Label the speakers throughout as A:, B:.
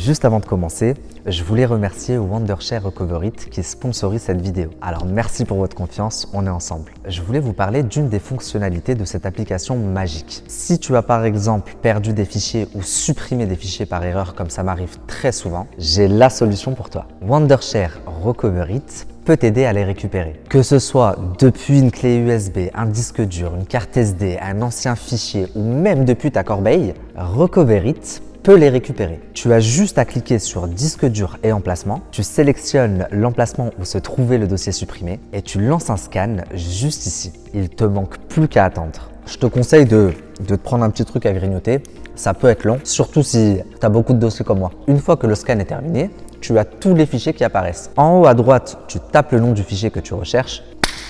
A: Juste avant de commencer, je voulais remercier Wondershare Recover It qui sponsorise cette vidéo. Alors merci pour votre confiance, on est ensemble. Je voulais vous parler d'une des fonctionnalités de cette application magique. Si tu as par exemple perdu des fichiers ou supprimé des fichiers par erreur comme ça m'arrive très souvent, j'ai la solution pour toi. Wondershare Recover It peut t'aider à les récupérer. Que ce soit depuis une clé USB, un disque dur, une carte SD, un ancien fichier ou même depuis ta corbeille, Recover It peut les récupérer. Tu as juste à cliquer sur disque dur et emplacement, tu sélectionnes l'emplacement où se trouvait le dossier supprimé et tu lances un scan juste ici. Il te manque plus qu'à attendre. Je te conseille de te prendre un petit truc à grignoter, ça peut être long, surtout si tu as beaucoup de dossiers comme moi. Une fois que le scan est terminé, tu as tous les fichiers qui apparaissent. En haut à droite, tu tapes le nom du fichier que tu recherches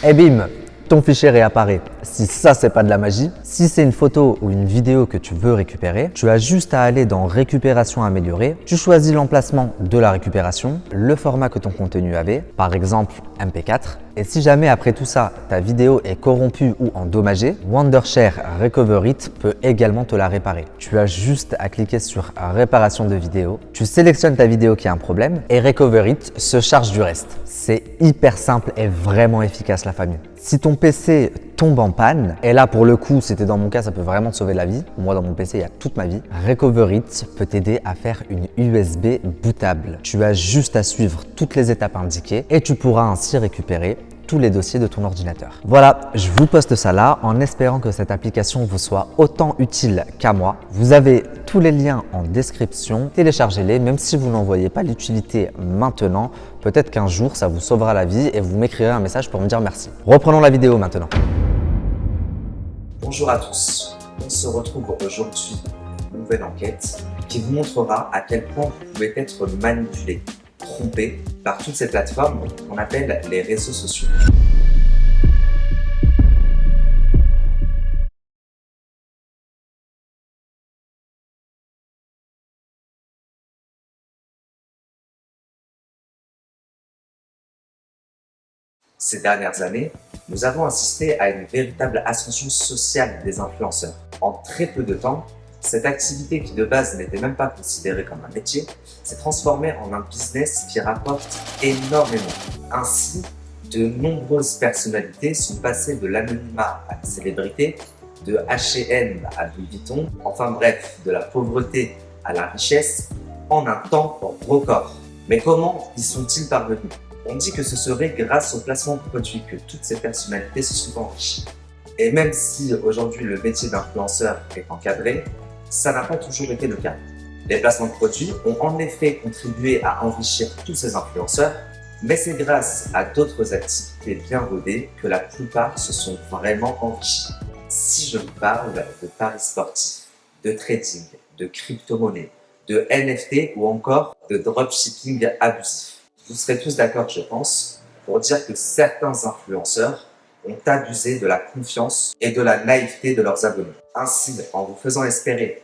A: et bim, ton fichier réapparaît. Si ça, c'est pas de la magie. Si c'est une photo ou une vidéo que tu veux récupérer, tu as juste à aller dans Récupération améliorée. Tu choisis l'emplacement de la récupération, le format que ton contenu avait, par exemple MP4. Et si jamais après tout ça, ta vidéo est corrompue ou endommagée, Wondershare Recover It peut également te la réparer. Tu as juste à cliquer sur Réparation de vidéo, tu sélectionnes ta vidéo qui a un problème et Recover It se charge du reste. C'est hyper simple et vraiment efficace la famille. Si ton PC tombe en panne, et là pour le coup, c'était dans mon cas, ça peut vraiment te sauver la vie. Moi dans mon PC, il y a toute ma vie. Recover It peut t'aider à faire une USB bootable. Tu as juste à suivre toutes les étapes indiquées et tu pourras ainsi récupérer tous les dossiers de ton ordinateur. Voilà, je vous poste ça là en espérant que cette application vous soit autant utile qu'à moi. Vous avez tous les liens en description, téléchargez-les, même si vous n'en voyez pas l'utilité maintenant, peut-être qu'un jour ça vous sauvera la vie et vous m'écrirez un message pour me dire merci. Reprenons la vidéo maintenant.
B: Bonjour à tous, on se retrouve aujourd'hui pour une nouvelle enquête qui vous montrera à quel point vous pouvez être manipulé, trompé par toutes ces plateformes qu'on appelle les réseaux sociaux. Ces dernières années, nous avons assisté à une véritable ascension sociale des influenceurs. En très peu de temps, cette activité qui de base n'était même pas considérée comme un métier s'est transformée en un business qui rapporte énormément. Ainsi, de nombreuses personnalités sont passées de l'anonymat à la célébrité, de H&M à Louis Vuitton, enfin bref, de la pauvreté à la richesse en un temps record. Mais comment y sont-ils parvenus ? On dit que ce serait grâce au placement de produits que toutes ces personnalités se sont enrichies. Et même si aujourd'hui le métier d'influenceur est encadré, ça n'a pas toujours été le cas. Les placements de produits ont en effet contribué à enrichir tous ces influenceurs, mais c'est grâce à d'autres activités bien rodées que la plupart se sont vraiment enrichis. Si je vous parle de paris sportifs, de trading, de crypto-monnaies, de NFT ou encore de dropshipping abusif, vous serez tous d'accord, je pense, pour dire que certains influenceurs ont abusé de la confiance et de la naïveté de leurs abonnés. Ainsi, en vous faisant espérer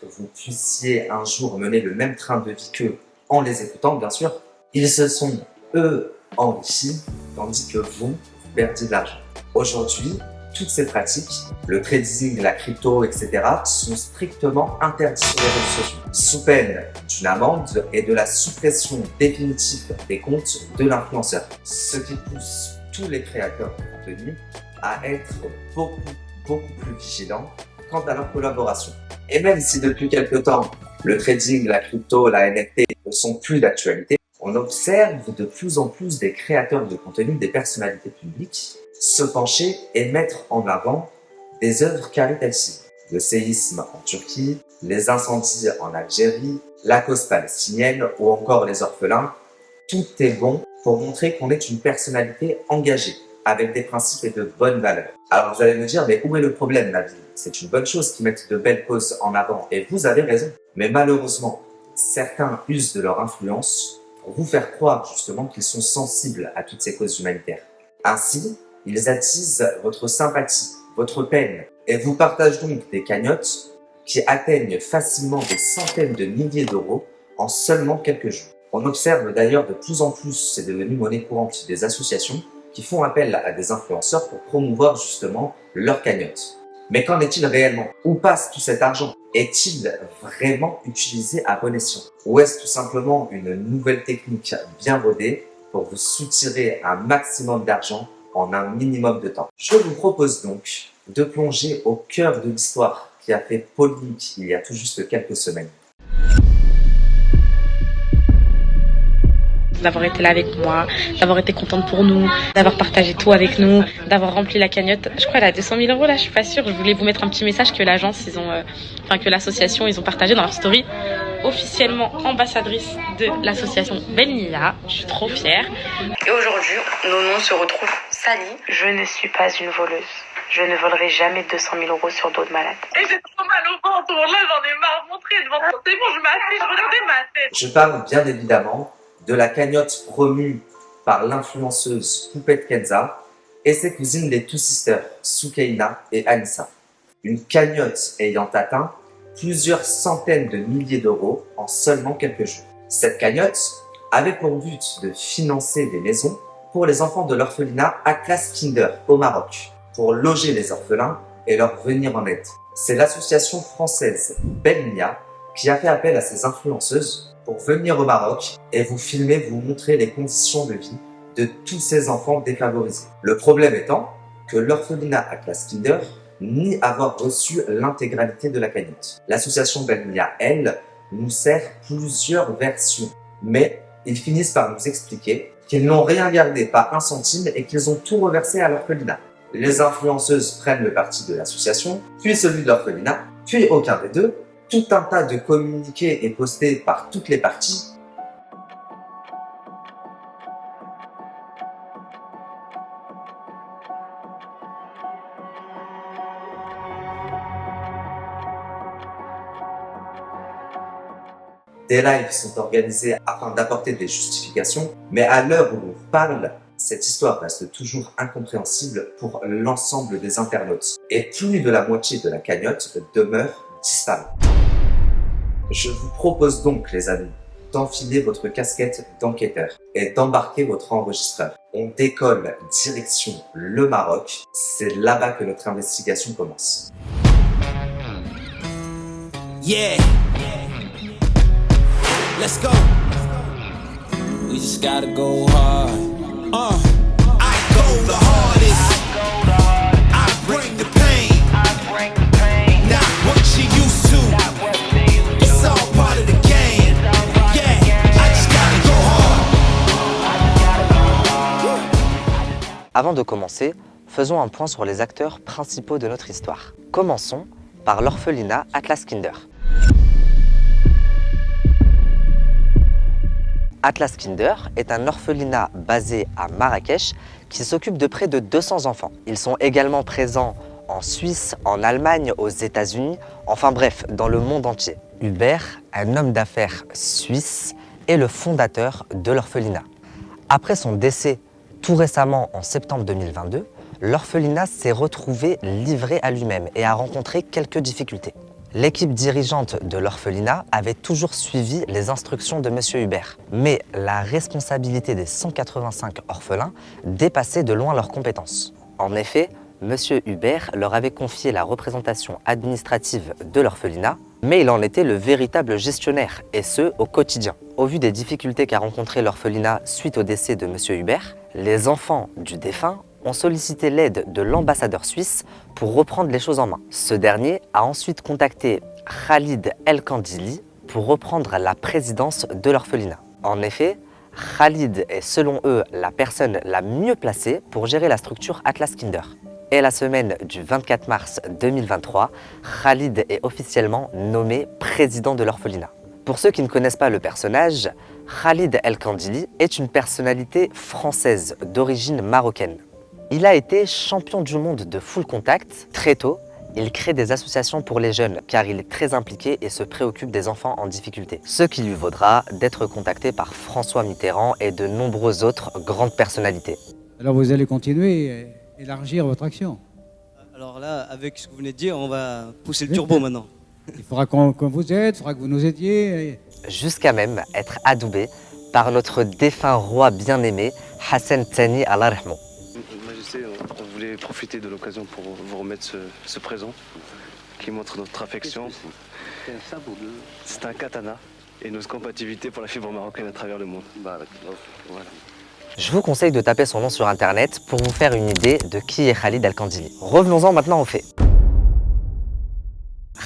B: que vous puissiez un jour mener le même train de vie qu'eux, en les écoutant bien sûr, ils se sont, eux, enrichis, tandis que vous perdiez de l'argent. Aujourd'hui, toutes ces pratiques, le trading, la crypto, etc., sont strictement interdites sur les réseaux sociaux, sous peine d'une amende et de la suppression définitive des comptes de l'influenceur. Ce qui pousse tous les créateurs de contenu à être beaucoup plus vigilants quant à leur collaboration. Et même si depuis quelques temps, le trading, la crypto, la NFT ne sont plus d'actualité, on observe de plus en plus des créateurs de contenu, des personnalités publiques, se pencher et mettre en avant des œuvres caritatives. Le séisme en Turquie, les incendies en Algérie, la cause palestinienne ou encore les orphelins, tout est bon pour montrer qu'on est une personnalité engagée, avec des principes et de bonnes valeurs. Alors vous allez me dire, mais où est le problème, Nabil ? C'est une bonne chose qu'ils mettent de belles causes en avant, et vous avez raison. Mais malheureusement, certains usent de leur influence pour vous faire croire justement qu'ils sont sensibles à toutes ces causes humanitaires. Ainsi, ils attisent votre sympathie, votre peine, et vous partagent donc des cagnottes qui atteignent facilement des centaines de milliers d'euros en seulement quelques jours. On observe d'ailleurs de plus en plus, c'est devenu monnaie courante, des associations qui font appel à des influenceurs pour promouvoir justement leur cagnotte. Mais qu'en est-il réellement? Où passe tout cet argent? Est-il vraiment utilisé à bon escient? Ou est-ce tout simplement une nouvelle technique bien rodée pour vous soutirer un maximum d'argent en un minimum de temps? Je vous propose donc de plonger au cœur de l'histoire qui a fait polémique il y a tout juste quelques semaines.
C: D'avoir été là avec moi, d'avoir été contente pour nous, d'avoir partagé tout avec nous, d'avoir rempli la cagnotte. Je crois qu'elle a 200 000 € là, je suis pas sûre. Je voulais vous mettre un petit message que l'agence, que l'association, ils ont partagé dans leur story. Officiellement ambassadrice de l'association Belmia. Je suis trop fière. Et aujourd'hui, nos noms se retrouvent salis. Je ne suis pas une voleuse. Je ne volerai jamais 200 000 € sur dos de malade. Et j'ai trop mal au ventre. Là, j'en ai marre. Montrez devant. C'est bon, je m'affiche. Regardez ma tête.
B: Je parle bien évidemment de la cagnotte promue par l'influenceuse Poupette Kenza et ses cousines les Two Sisters, Soukaina et Anissa. Une cagnotte ayant atteint plusieurs centaines de milliers d'euros en seulement quelques jours. Cette cagnotte avait pour but de financer des maisons pour les enfants de l'orphelinat Atlas Kinder au Maroc, pour loger les orphelins et leur venir en aide. C'est l'association française Belmia qui a fait appel à ces influenceuses pour venir au Maroc et vous filmer, vous montrer les conditions de vie de tous ces enfants défavorisés. Le problème étant que l'orphelinat Atlas Kinder nie avoir reçu l'intégralité de la cagnotte. L'association Belmia, elle, nous sert plusieurs versions, mais ils finissent par nous expliquer qu'ils n'ont rien gardé, pas un centime, et qu'ils ont tout reversé à l'orphelinat. Les influenceuses prennent le parti de l'association, puis celui de l'orphelinat, puis aucun des deux. Tout un tas de communiqués est posté par toutes les parties. Des lives sont organisés afin d'apporter des justifications, mais à l'heure où on parle, cette histoire reste toujours incompréhensible pour l'ensemble des internautes. Et plus de la moitié de la cagnotte demeure disparue. Je vous propose donc, les amis, d'enfiler votre casquette d'enquêteur et d'embarquer votre enregistreur. On décolle direction le Maroc. C'est là-bas que notre investigation commence.
D: Yeah. Let's go. We just gotta go hard. I go the hardest. I bring the pain. Not what you used to. It's all part of the game. Yeah, I just gotta go hard.
A: Avant de commencer, faisons un point sur les acteurs principaux de notre histoire. Commençons par l'orphelinat Atlas Kinder. Atlas Kinder est un orphelinat basé à Marrakech qui s'occupe de près de 200 enfants. Ils sont également présents en Suisse, en Allemagne, aux États-Unis, enfin bref, dans le monde entier. Hubert, un homme d'affaires suisse, est le fondateur de l'orphelinat. Après son décès tout récemment en septembre 2022, l'orphelinat s'est retrouvé livré à lui-même et a rencontré quelques difficultés. L'équipe dirigeante de l'orphelinat avait toujours suivi les instructions de M. Hubert, mais la responsabilité des 185 orphelins dépassait de loin leurs compétences. En effet, M. Hubert leur avait confié la représentation administrative de l'orphelinat, mais il en était le véritable gestionnaire, et ce, au quotidien. Au vu des difficultés qu'a rencontré l'orphelinat suite au décès de M. Hubert, les enfants du défunt ont sollicité l'aide de l'ambassadeur suisse pour reprendre les choses en main. Ce dernier a ensuite contacté Khalid El Kandili pour reprendre la présidence de l'orphelinat. En effet, Khalid est selon eux la personne la mieux placée pour gérer la structure Atlas Kinder. Et la semaine du 24 mars 2023, Khalid est officiellement nommé président de l'orphelinat. Pour ceux qui ne connaissent pas le personnage, Khalid El Kandili est une personnalité française d'origine marocaine. Il a été champion du monde de full contact. Très tôt, il crée des associations pour les jeunes car il est très impliqué et se préoccupe des enfants en difficulté. Ce qui lui vaudra d'être contacté par François Mitterrand et de nombreuses autres grandes personnalités.
E: Alors vous allez continuer et élargir votre action.
F: Alors là, avec ce que vous venez de dire, on va pousser le turbo maintenant.
E: Il faudra qu'on vous aide, il faudra que vous nous aidiez.
A: Jusqu'à même être adoubé par notre défunt roi bien-aimé, Hassan Thani Allah
G: Majesté, on voulait profiter de l'occasion pour vous remettre ce présent. qui montre notre affection.
H: C'est un sabre de...
G: C'est un katana et notre compatibilité pour la fibre marocaine à travers le monde.
H: Voilà.
A: Je vous conseille de taper son nom sur internet pour vous faire une idée de qui est Khalid Al-Kandili. Revenons-en maintenant aux faits.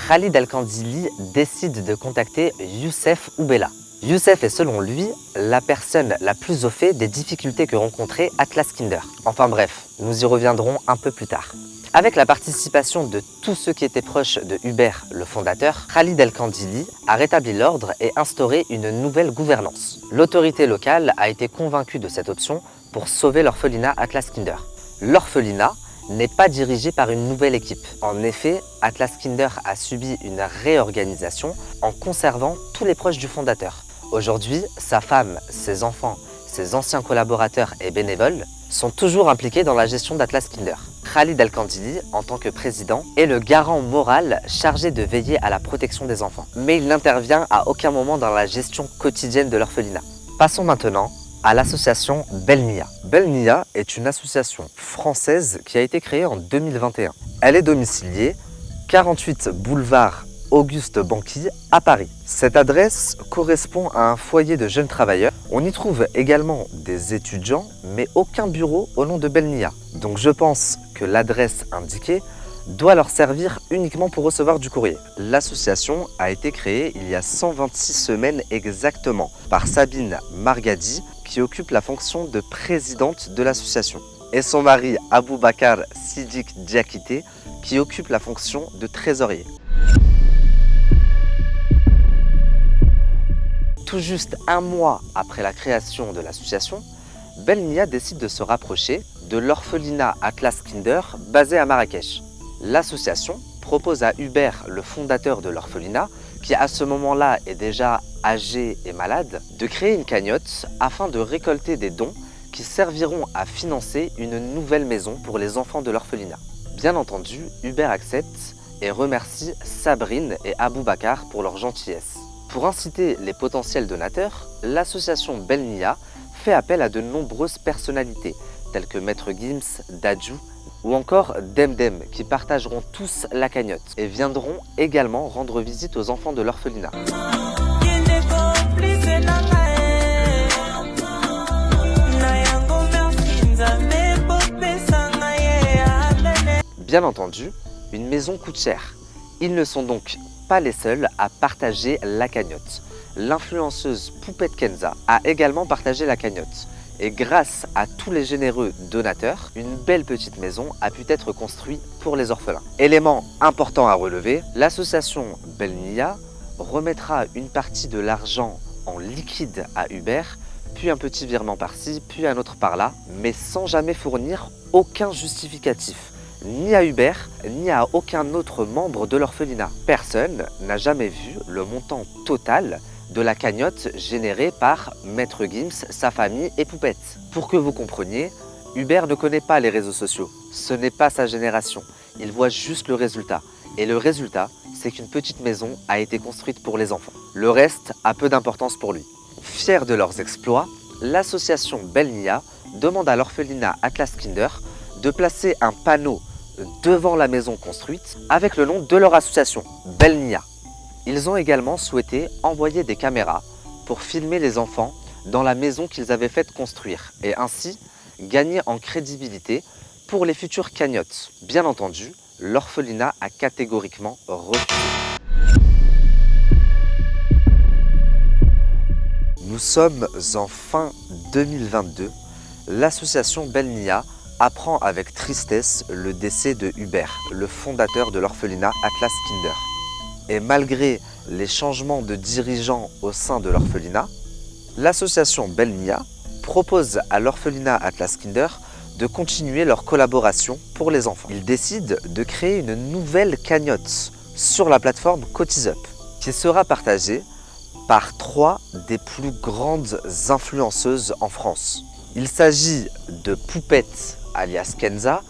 A: Khalid Al-Kandili décide de contacter Youssef Oubella. Youssef est selon lui la personne la plus au fait des difficultés que rencontrait Atlas Kinder. Enfin bref, nous y reviendrons un peu plus tard. Avec la participation de tous ceux qui étaient proches de Hubert, le fondateur, Khalid Al-Kandili a rétabli l'ordre et instauré une nouvelle gouvernance. L'autorité locale a été convaincue de cette option pour sauver l'orphelinat Atlas Kinder. L'orphelinat n'est pas dirigé par une nouvelle équipe. En effet, Atlas Kinder a subi une réorganisation en conservant tous les proches du fondateur. Aujourd'hui, sa femme, ses enfants, ses anciens collaborateurs et bénévoles sont toujours impliqués dans la gestion d'Atlas Kinder. Khalid Al-Kandili, en tant que président, est le garant moral chargé de veiller à la protection des enfants. Mais il n'intervient à aucun moment dans la gestion quotidienne de l'orphelinat. Passons maintenant à l'association Belnia. Belnia est une association française qui a été créée en 2021. Elle est domiciliée 48 boulevard Auguste Banqui à Paris. Cette adresse correspond à un foyer de jeunes travailleurs. On y trouve également des étudiants, mais aucun bureau au nom de Belnia. Donc je pense que l'adresse indiquée doit leur servir uniquement pour recevoir du courrier. L'association a été créée il y a 126 semaines exactement par Sabine Margadi, qui occupe la fonction de présidente de l'association, et son mari Aboubakar Sidik Diakité, qui occupe la fonction de trésorier. Tout juste un mois après la création de l'association, Belnia décide de se rapprocher de l'orphelinat Atlas Kinder basé à Marrakech. L'association propose à Hubert, le fondateur de l'orphelinat, qui à ce moment-là est déjà âgé et malade, de créer une cagnotte afin de récolter des dons qui serviront à financer une nouvelle maison pour les enfants de l'orphelinat. Bien entendu, Hubert accepte et remercie Sabrine et Aboubakar pour leur gentillesse. Pour inciter les potentiels donateurs, l'association Belnia fait appel à de nombreuses personnalités, telles que Maître Gims, Dadju ou encore Demdem, qui partageront tous la cagnotte et viendront également rendre visite aux enfants de l'orphelinat. Bien entendu, une maison coûte cher. Ils ne sont donc pas les seuls à partager la cagnotte. L'influenceuse Poupette Kenza a également partagé la cagnotte. Et grâce à tous les généreux donateurs, une belle petite maison a pu être construite pour les orphelins. Élément important à relever, l'association Belnia remettra une partie de l'argent en liquide à Hubert, puis un petit virement par-ci, puis un autre par-là, mais sans jamais fournir aucun justificatif, ni à Hubert, ni à aucun autre membre de l'orphelinat. Personne n'a jamais vu le montant total de la cagnotte générée par Maître Gims, sa famille et Poupette. Pour que vous compreniez, Hubert ne connaît pas les réseaux sociaux. Ce n'est pas sa génération. Il voit juste le résultat. Et le résultat, c'est qu'une petite maison a été construite pour les enfants. Le reste a peu d'importance pour lui. Fier de leurs exploits, l'association Belnia demande à l'orphelinat Atlas Kinder de placer un panneau devant la maison construite avec le nom de leur association, Belnia. Ils ont également souhaité envoyer des caméras pour filmer les enfants dans la maison qu'ils avaient faite construire et ainsi gagner en crédibilité pour les futures cagnottes. Bien entendu, l'orphelinat a catégoriquement refusé. Nous sommes en fin 2022. L'association Belnia apprend avec tristesse le décès de Hubert, le fondateur de l'orphelinat Atlas Kinder. Et malgré les changements de dirigeants au sein de l'orphelinat, l'association Belnia propose à l'orphelinat Atlas Kinder de continuer leur collaboration pour les enfants. Ils décident de créer une nouvelle cagnotte sur la plateforme CotisUp qui sera partagée par 3 des plus grandes influenceuses en France. Il s'agit de Poupette alias Kenza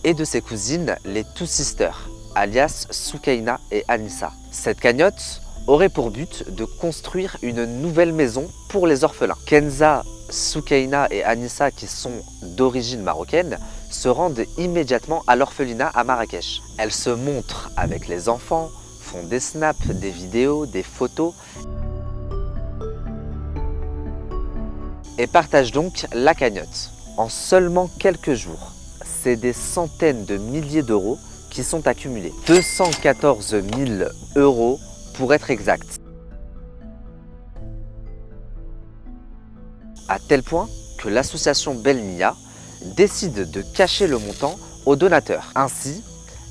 A: et de ses cousines les Two Sisters alias Soukaina et Anissa. Cette cagnotte aurait pour but de construire une nouvelle maison pour les orphelins. Kenza, Soukaina et Anissa, qui sont d'origine marocaine, se rendent immédiatement à l'orphelinat à Marrakech. Elles se montrent avec les enfants, font des snaps, des vidéos, des photos et partagent donc la cagnotte. En seulement quelques jours, c'est des centaines de milliers d'euros qui sont accumulés. 214 000 € pour être exact. À tel point que l'association Belle Nia décide de cacher le montant aux donateurs. Ainsi,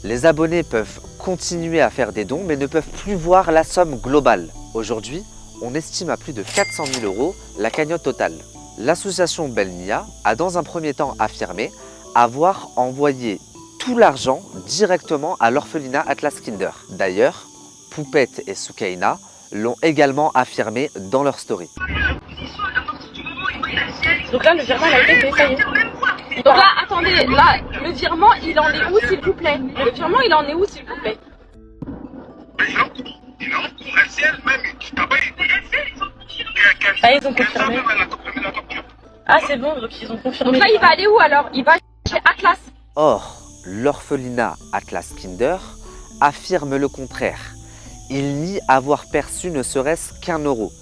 A: les abonnés peuvent continuer à faire des dons mais ne peuvent plus voir la somme globale. Aujourd'hui, on estime à plus de 400 000 € la cagnotte totale. L'association Belle Nia a dans un premier temps affirmé avoir envoyé tout l'argent directement à l'orphelinat Atlas Kinder. D'ailleurs, Poupette et Soukaina l'ont également affirmé dans leur story.
C: Donc là, le virement il a été fait, ça y est. Donc là, attendez, là, le virement, il en est où, s'il vous plaît? Le virement, il en est où, s'il vous plaît?
I: Il est en cours, LCL même, là-bas,
C: Ah, ils ont confirmé. Ah, c'est bon, donc ils ont confirmé. Donc là, il va aller où alors? Il va chez Atlas.
A: Or, l'orphelinat Atlas Kinder affirme le contraire. Il nie avoir perçu ne serait-ce qu'1 euro.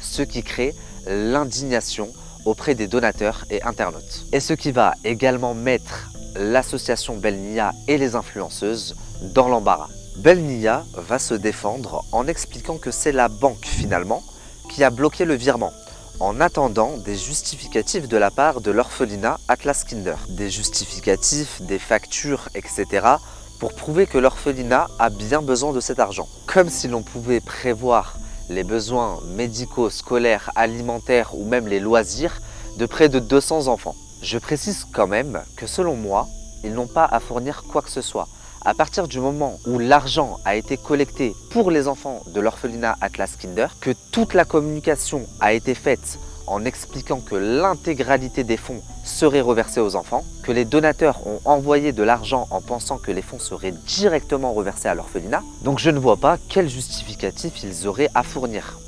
A: Ce qui crée l'indignation auprès des donateurs et internautes. Et ce qui va également mettre l'association Belle Nia et les influenceuses dans l'embarras. Belle Nia va se défendre en expliquant que c'est la banque finalement qui a bloqué le virement, en attendant des justificatifs de la part de l'orphelinat Atlas Kinder. Des justificatifs, des factures, etc. pour prouver que l'orphelinat a bien besoin de cet argent. Comme si l'on pouvait prévoir les besoins médicaux, scolaires, alimentaires ou même les loisirs de près de 200 enfants. Je précise quand même que selon moi, ils n'ont pas à fournir quoi que ce soit. À partir du moment où l'argent a été collecté pour les enfants de l'orphelinat Atlas Kinder, que toute la communication a été faite en expliquant que l'intégralité des fonds serait reversée aux enfants, que les donateurs ont envoyé de l'argent en pensant que les fonds seraient directement reversés à l'orphelinat, donc je ne vois pas quel justificatif ils auraient à fournir.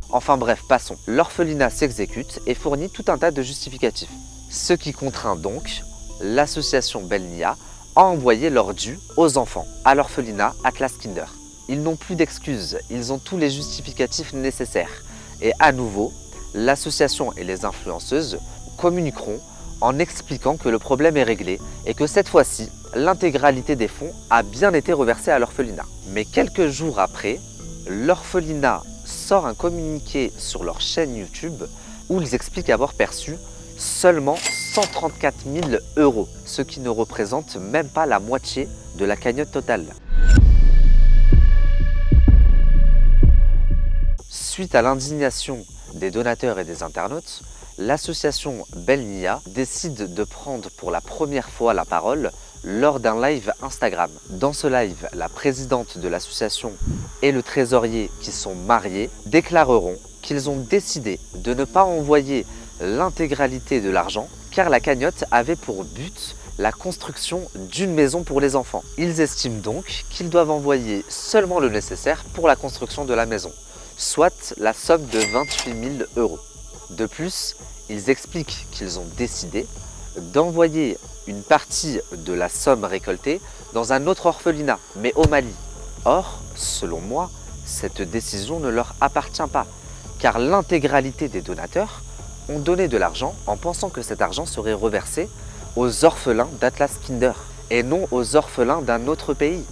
A: Enfin bref, passons. L'orphelinat s'exécute et fournit tout un tas de justificatifs. Ce qui contraint donc l'association Belle Nia à envoyer leur dû aux enfants, à l'orphelinat Atlas Kinder. Ils n'ont plus d'excuses, ils ont tous les justificatifs nécessaires. Et à nouveau, l'association et les influenceuses communiqueront en expliquant que le problème est réglé et que cette fois-ci, l'intégralité des fonds a bien été reversée à l'orphelinat. Mais quelques jours après, l'orphelinat sort un communiqué sur leur chaîne YouTube où ils expliquent avoir perçu seulement 134 000 €, ce qui ne représente même pas la moitié de la cagnotte totale. Suite à l'indignation des donateurs et des internautes, l'association Belle Nia décide de prendre pour la première fois la parole lors d'un live Instagram. Dans ce live, la présidente de l'association et le trésorier qui sont mariés déclareront qu'ils ont décidé de ne pas envoyer l'intégralité de l'argent car la cagnotte avait pour but la construction d'une maison pour les enfants. Ils estiment donc qu'ils doivent envoyer seulement le nécessaire pour la construction de la maison, soit la somme de 28 000 €. De plus, ils expliquent qu'ils ont décidé d'envoyer une partie de la somme récoltée dans un autre orphelinat, mais au Mali. Or, selon moi, cette décision ne leur appartient pas, car l'intégralité des donateurs ont donné de l'argent en pensant que cet argent serait reversé aux orphelins d'Atlas Kinder et non aux orphelins d'un autre pays.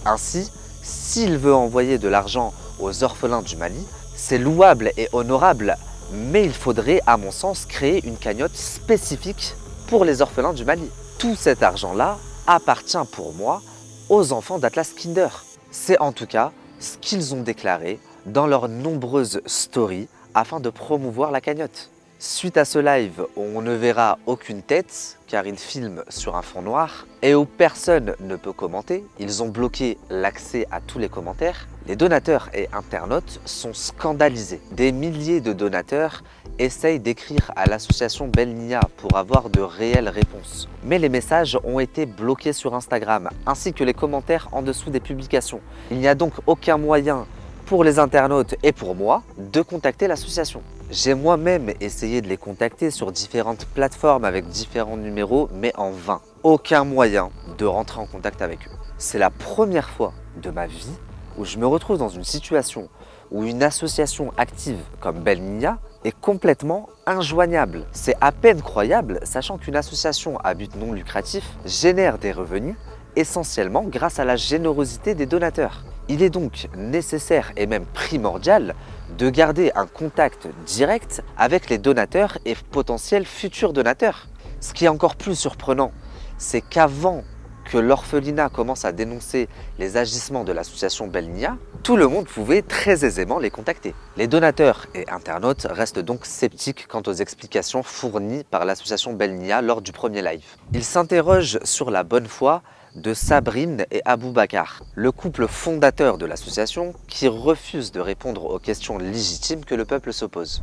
A: Ainsi, s'il veut envoyer de l'argent aux orphelins du Mali, c'est louable et honorable, mais il faudrait, à mon sens, créer une cagnotte spécifique pour les orphelins du Mali. Tout cet argent-là appartient pour moi aux enfants d'Atlas Kinder. C'est en tout cas ce qu'ils ont déclaré dans leurs nombreuses stories afin de promouvoir la cagnotte. Suite à ce live où on ne verra aucune tête car ils filment sur un fond noir et où personne ne peut commenter, ils ont bloqué l'accès à tous les commentaires, les donateurs et internautes sont scandalisés. Des milliers de donateurs essayent d'écrire à l'association Belle Nia pour avoir de réelles réponses. Mais les messages ont été bloqués sur Instagram ainsi que les commentaires en dessous des publications. Il n'y a donc aucun moyen pour les internautes et pour moi de contacter l'association. J'ai moi-même essayé de les contacter sur différentes plateformes avec différents numéros, mais en vain. Aucun moyen de rentrer en contact avec eux. C'est la première fois de ma vie où je me retrouve dans une situation où une association active comme Belnia est complètement injoignable. C'est à peine croyable, sachant qu'une association à but non lucratif génère des revenus essentiellement grâce à la générosité des donateurs. Il est donc nécessaire et même primordial de garder un contact direct avec les donateurs et potentiels futurs donateurs. Ce qui est encore plus surprenant, c'est qu'avant que l'orphelinat commence à dénoncer les agissements de l'association Belnia, tout le monde pouvait très aisément les contacter. Les donateurs et internautes restent donc sceptiques quant aux explications fournies par l'association Belnia lors du premier live. Ils s'interrogent sur la bonne foi de Sabrine et Aboubacar, le couple fondateur de l'association qui refuse de répondre aux questions légitimes que le peuple s'oppose.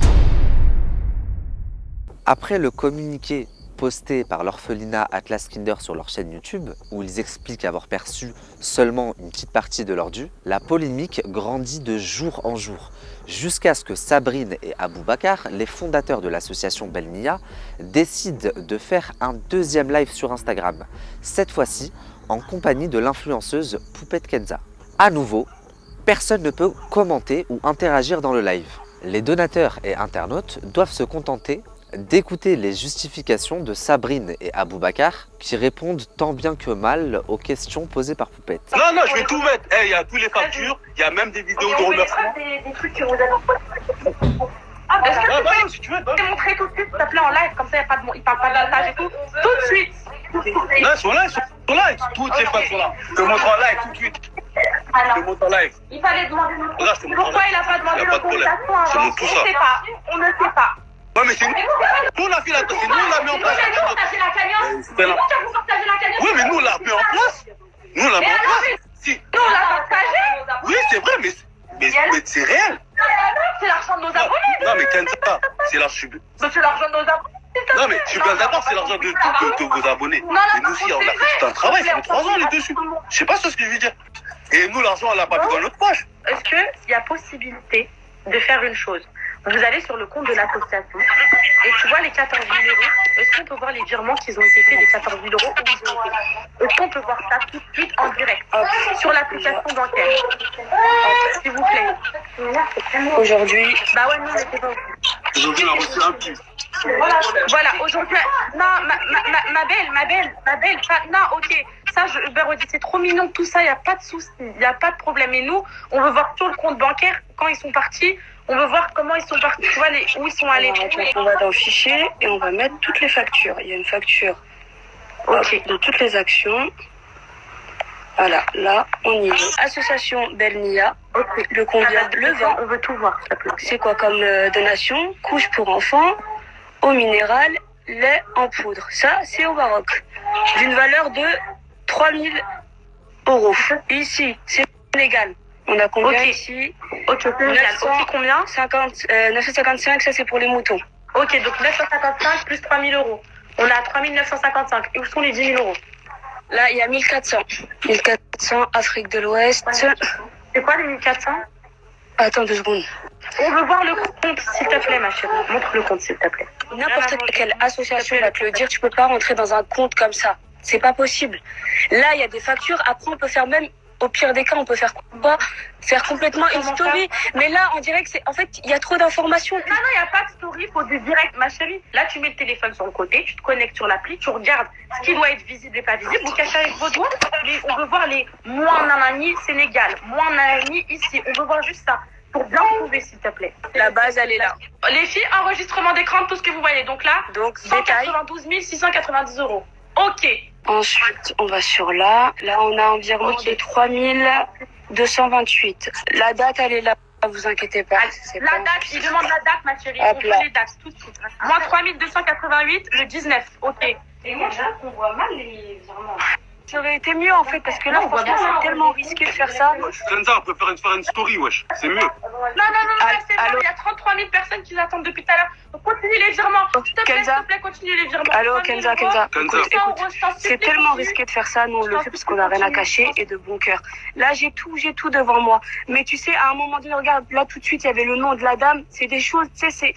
A: Après le communiqué posté par l'orphelinat Atlas Kinder sur leur chaîne YouTube, où ils expliquent avoir perçu seulement une petite partie de leur dû, la polémique grandit de jour en jour, jusqu'à ce que Sabrine et Aboubacar, les fondateurs de l'association Belnia, décident de faire un deuxième live sur Instagram, cette fois-ci en compagnie de l'influenceuse Poupette Kenza. À nouveau, personne ne peut commenter ou interagir dans le live. Les donateurs et internautes doivent se contenter d'écouter les justifications de Sabrine et Aboubacar qui répondent tant bien que mal aux questions posées par Poupette.
I: Non, non, je vais tout mettre. Il y a tous les factures, il y a même des vidéos de remerciements.
C: Des trucs que vous avez envoyés. Ah, est-ce que tu peux te montrer tout de suite, s'il te plaît, en live, comme ça il parle pas de montage et tout. Tout de suite.
I: Là, ils sont là, toutes les factures là. Je te montre en live tout de suite. Je te montre en live.
C: Il fallait demander pourquoi il n'a pas demandé l'autorisation
I: avant.
C: On ne sait pas. On ne sait pas.
I: Ouais, mais c'est nous. Nous, on a fait la c'est nous, on l'a mis en place.
C: Vous avez partagé la cagnotte. Vous partagez la cagnotte.
I: Oui, mais nous, on l'a mis en place. Nous, on l'a mis en place. Si.
C: Nous, on l'a partagé.
I: Oui, c'est vrai, mais c'est réel.
C: C'est l'argent de nos abonnés.
I: Non, mais Kenza, c'est l'argent
C: de nos abonnés.
I: Non, mais je suis bien d'accord, c'est l'argent de vos abonnés. Mais nous aussi, on a fait tout un travail, ça fait 3 ans les dessus. Je sais pas ce que je veux dire. Et nous, l'argent, on l'a pas mis dans notre poche.
C: Est-ce qu'il y a possibilité de faire une chose? Vous allez sur le compte de l'association et tu vois les 14 000 euros. Est-ce qu'on peut voir les virements qui ont été faits des 14 000 euros où ils ont été? Est-ce qu'on peut voir ça tout de suite en direct sur l'application bancaire? S'il vous plaît. Aujourd'hui. Bah ouais, non, mais c'est pas.
I: Aujourd'hui, on a reçu un petit.
C: Voilà, aujourd'hui. Non, ma belle. Non, ok. Ça, je redis, c'est trop mignon tout ça, il n'y a pas de souci, il n'y a pas de problème. Et nous, on veut voir sur le compte bancaire quand ils sont partis. On veut voir comment ils sont partis, tu vois, où ils sont allés.
J: On va dans le fichier et on va mettre toutes les factures. Il y a une facture de toutes les actions. Voilà, là, on y est. Association Belnia, le compte vient le 20.
C: On veut tout voir.
J: C'est quoi comme donation? Couche pour enfants, eau minérale, lait en poudre. Ça, c'est au Maroc. D'une valeur de 3 000 euros. Ici, c'est légal. On a combien ici?
C: Ok, combien?
J: 955, ça c'est pour les moutons.
C: Ok, donc 955 plus 3 000 euros. On a 3 955. Et où sont les 10 000 euros?
J: Là, il y a 1400. 1400, Afrique de l'Ouest.
C: C'est quoi les 1400?
J: Attends 2 secondes.
C: On veut voir le compte, s'il te plaît, ma chérie. Montre le compte, s'il te plaît.
J: N'importe quelle association va te le dire, tu peux pas rentrer dans un compte comme ça. C'est pas possible. Là, il y a des factures. Après, on peut faire même, au pire des cas, on peut faire quoi? Faire complètement une story. Mais là, on dirait que c'est, en fait, il y a trop d'informations.
C: Non, il n'y a pas de story, il faut du direct, ma chérie. Là, tu mets le téléphone sur le côté, tu te connectes sur l'appli, tu regardes ce qui doit être visible et pas visible. Vous cachez avec vos doigts. Mais on veut voir les moins nanani Sénégal, moins nanani ici. On veut voir juste ça. Pour bien trouver, s'il te plaît.
J: La base, elle est là.
C: Les filles, enregistrement d'écran, tout ce que vous voyez. Donc là, 192 690 euros. Ok.
J: Ensuite, on va sur là. Là, on a environ 3 228. La date, elle est là. Vous inquiétez pas.
C: La date, il demande la date, ma chérie. On fait les dates tout de suite. Moins 3 288, le 19. Ok. Et moi, je qu'on voit mal les virements.
J: Ça aurait été mieux en fait, parce que là, franchement, c'est tellement risqué de faire ça.
I: Kenza, on peut faire une story, wesh. C'est mieux.
C: Non, c'est bon, il y a 33 000 personnes qui attendent depuis tout à l'heure. Donc continue les virements. S'il te plaît, continue les virements.
J: Allô, Kenza. Écoute, c'est tellement risqué de faire ça. Nous, on le fait parce qu'on n'a rien à cacher et de bon cœur. Là, j'ai tout devant moi. Mais tu sais, à un moment donné, regarde, là, tout de suite, il y avait le nom de la dame. C'est des choses, tu sais,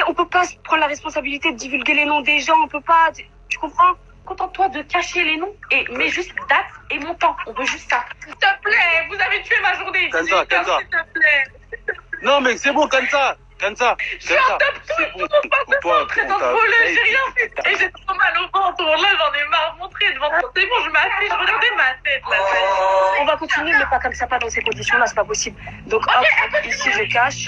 J: on peut pas prendre la responsabilité de divulguer les noms des gens. On peut pas, tu comprends?
C: Contente-toi de cacher les noms et mets juste date et montant. On veut juste ça. S'il te plaît, vous avez tué ma journée.
I: Kenza.
C: S'il te plaît.
I: Non, mais c'est bon, Kenza.
C: J'ai un top tout mon portefeuille présent volé, j'ai rien fait. Et j'ai trop mal au ventre. Là, j'en ai marre de montrer devant tout. C'est bon, je m'affiche, regardez ma tête là.
J: On va continuer, mais pas comme ça, pas dans ces conditions-là, c'est pas possible. Donc hop, ici je cache.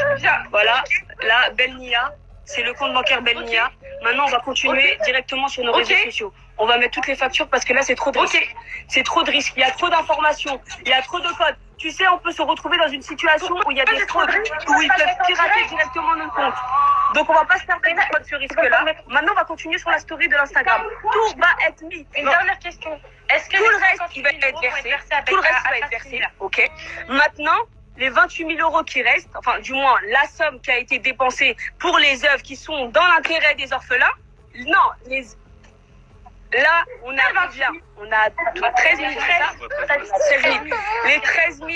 J: Voilà, là, Belnia. C'est le compte bancaire Belnia. Maintenant, on va continuer directement sur nos réseaux sociaux. On va mettre toutes les factures parce que là, c'est trop de risques. C'est trop de risques. Il y a trop d'informations. Il y a trop de codes. Tu sais, on peut se retrouver dans une situation où il y a des fraudes, où ils peuvent pirater directement nos comptes. Donc, on va pas se faire payer de ce risque-là. Maintenant, on va continuer sur la story de l'Instagram. Tout va être mis.
C: Une dernière question. Est-ce que
J: tout le reste, il va être versé. Tout le reste va être versé. OK. Maintenant, les 28 000 € qui restent, enfin du moins la somme qui a été dépensée pour les œuvres qui sont dans l'intérêt des orphelins, là on a 13 000, les 13 000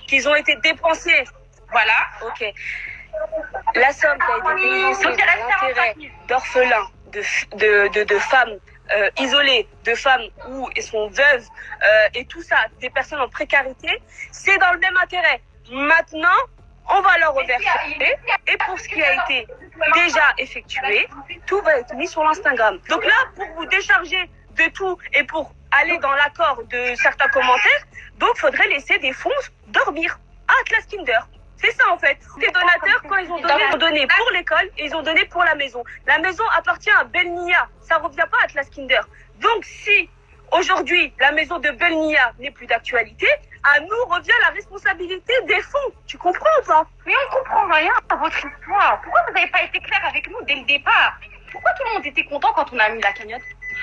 J: qui ont été dépensés, voilà, ok. La somme qui a été dépensée dans l'intérêt d'orphelins, de femmes isolées, de femmes où elles sont veuves et tout ça, des personnes en précarité, c'est dans le même intérêt. Maintenant, on va leur reverser. Et pour ce qui a été déjà effectué, tout va être mis sur l'Instagram. Donc là, pour vous décharger de tout et pour aller dans l'accord de certains commentaires, donc il faudrait laisser des fonds dormir à Atlas Kinder. C'est ça en fait. Les donateurs, quand ils ont donné pour l'école et ils ont donné pour la maison. La maison appartient à Belnia. Ça ne revient pas à Atlas Kinder. Donc si aujourd'hui la maison de Belnia n'est plus d'actualité, à nous revient la responsabilité des fonds. Tu comprends ou pas?
C: Mais on comprend rien à votre histoire. Pourquoi vous n'avez pas été clair avec nous dès le départ? Pourquoi tout le monde était content quand on a mis la cagnotte?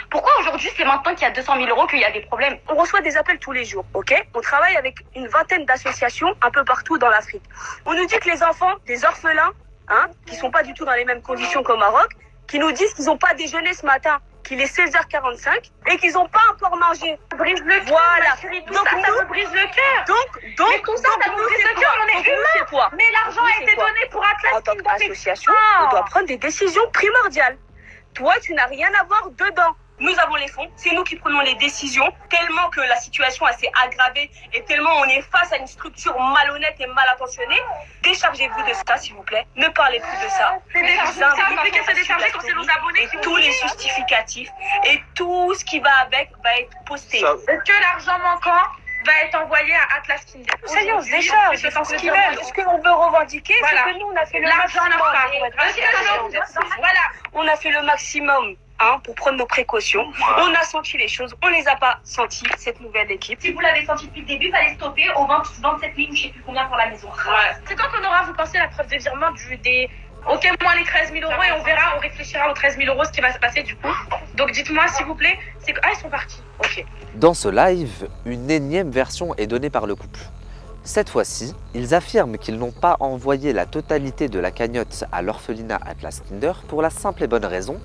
C: Pourquoi aujourd'hui c'est maintenant qu'il y a 200 000 € qu'il y a des problèmes?
J: On reçoit des appels tous les jours, ok? On travaille avec une vingtaine d'associations un peu partout dans l'Afrique. On nous dit que les enfants, des orphelins, qui sont pas du tout dans les mêmes conditions qu'au Maroc, qui nous disent qu'ils n'ont pas déjeuné ce matin, qu'il est 16h45 et qu'ils n'ont pas encore mangé.
C: Ça brise le cœur.
J: Voilà.
C: Donc ça me brise le cœur.
J: Donc
C: tout ça, ça me brise le cœur. On est humain. Mais l'argent a été donné pour Atlas.
J: En tant qu'association, on doit prendre des décisions primordiales. Toi, tu n'as rien à voir dedans. Nous avons les fonds, c'est nous qui prenons les décisions, tellement que la situation s'est aggravée et tellement on est face à une structure malhonnête et mal intentionnée. Déchargez-vous de ça, s'il vous plaît. Ne parlez plus de ça. Et tous les justificatifs et tout ce qui va avec va être posté.
C: Est-ce que l'argent manquant va être envoyé à Atlas Kinder?
J: Ça y est, on se décharge. Ce qu'on veut revendiquer, c'est que nous, on a fait le maximum.
C: Voilà.
J: On a fait le maximum. Pour prendre nos précautions. On a senti les choses, on les a pas senties, cette nouvelle équipe.
C: Si vous l'avez senti depuis le début, il fallait stopper aux 27 000 ou je sais plus combien pour la maison. C'est quand qu'on aura, vous pensez, la preuve de virement Ok, moins les 13 000 € et on verra, on réfléchira aux 13 000 € ce qui va se passer du coup. Donc dites-moi s'il vous plaît, ils sont partis. Ok.
A: Dans ce live, une énième version est donnée par le couple. Cette fois-ci, ils affirment qu'ils n'ont pas envoyé la totalité de la cagnotte à l'orphelinat Atlas Kinder pour la simple et bonne raison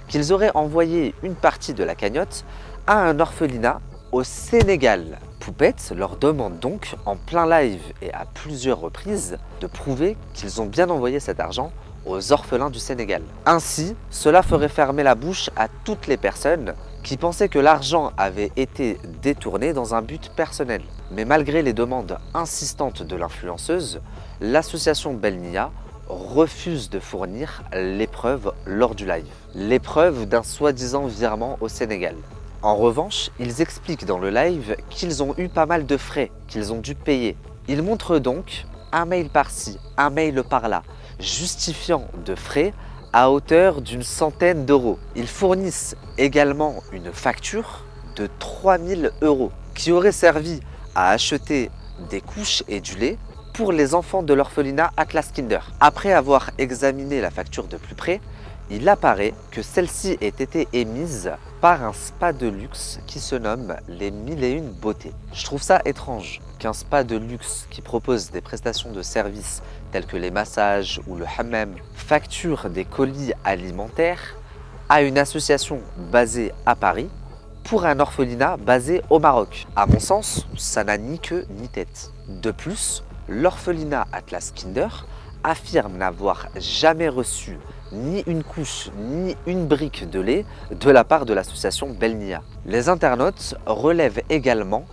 A: qu'ils auraient envoyé une partie de la cagnotte à un orphelinat au Sénégal. Poupette leur demande donc, en plein live et à plusieurs reprises, de prouver qu'ils ont bien envoyé cet argent aux orphelins du Sénégal. Ainsi, cela ferait fermer la bouche à toutes les personnes qui pensaient que l'argent avait été détourné dans un but personnel. Mais malgré les demandes insistantes de l'influenceuse, l'association Belnia refuse de fournir les preuves lors du live. Les preuves d'un soi-disant virement au Sénégal. En revanche, ils expliquent dans le live qu'ils ont eu pas mal de frais, qu'ils ont dû payer. Ils montrent donc un mail par-ci, un mail par-là, justifiant de frais à hauteur d'une centaine d'euros. Ils fournissent également une facture de 3 000 € qui aurait servi à acheter des couches et du lait pour les enfants de l'orphelinat Atlas Kinder. Après avoir examiné la facture de plus près, il apparaît que celle-ci ait été émise par un spa de luxe qui se nomme les 1001 Beautés. Je trouve ça étrange qu'un spa de luxe qui propose des prestations de services tels que les massages ou le hammam facture des colis alimentaires à une association basée à Paris pour un orphelinat basé au Maroc. À mon sens, ça n'a ni queue ni tête. De plus, l'orphelinat Atlas Kinder affirme n'avoir jamais reçu ni une couche ni une brique de lait de la part de l'association Belnia. Les internautes relèvent également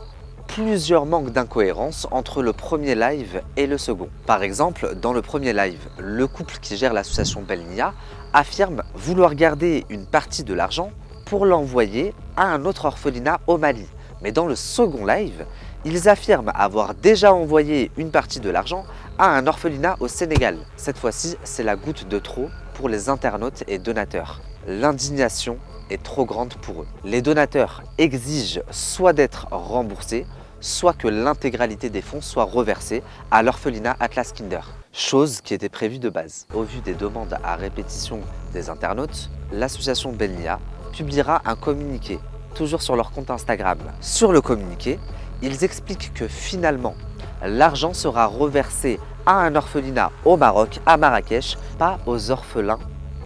A: plusieurs manques d'incohérence entre le premier live et le second. Par exemple, dans le premier live, le couple qui gère l'association Belnia affirme vouloir garder une partie de l'argent pour l'envoyer à un autre orphelinat au Mali. Mais dans le second live, ils affirment avoir déjà envoyé une partie de l'argent à un orphelinat au Sénégal. Cette fois-ci, c'est la goutte de trop pour les internautes et donateurs. L'indignation est trop grande pour eux. Les donateurs exigent soit d'être remboursés, soit que l'intégralité des fonds soit reversée à l'orphelinat Atlas Kinder. Chose qui était prévue de base. Au vu des demandes à répétition des internautes, l'association Belnia publiera un communiqué, toujours sur leur compte Instagram. Sur le communiqué, ils expliquent que finalement, l'argent sera reversé à un orphelinat au Maroc, à Marrakech, pas aux orphelins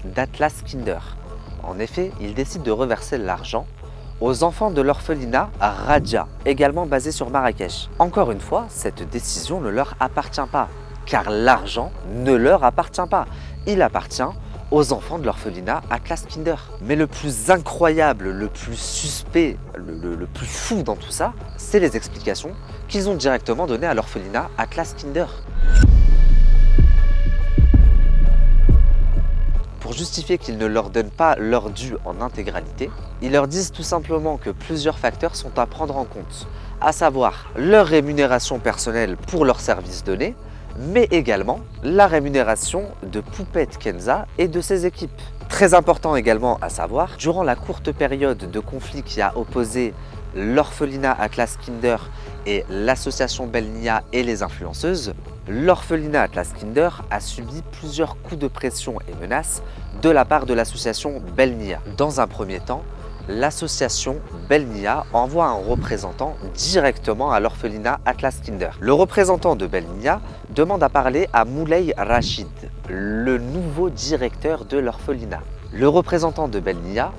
A: d'Atlas Kinder. En effet, ils décident de reverser l'argent aux enfants de l'orphelinat Raja, également basé sur Marrakech. Encore une fois, cette décision ne leur appartient pas, car l'argent ne leur appartient pas. Il appartient aux enfants de l'orphelinat Atlas Kinder. Mais le plus incroyable, le plus suspect, le plus fou dans tout ça, c'est les explications qu'ils ont directement données à l'orphelinat Atlas Kinder. Pour justifier qu'ils ne leur donnent pas leur dû en intégralité, ils leur disent tout simplement que plusieurs facteurs sont à prendre en compte, à savoir leur rémunération personnelle pour leurs services donnés, mais également la rémunération de Poupette Kenza et de ses équipes. Très important également à savoir, durant la courte période de conflit qui a opposé l'orphelinat Atlas Kinder et l'association Belnia et les influenceuses, l'orphelinat Atlas Kinder a subi plusieurs coups de pression et menaces de la part de l'association Belnia. Dans un premier temps, l'association Belnia envoie un représentant directement à l'orphelinat Atlas Kinder. Le représentant de Belnia demande à parler à Moulay Rachid, le nouveau directeur de l'orphelinat. Le représentant de Belnia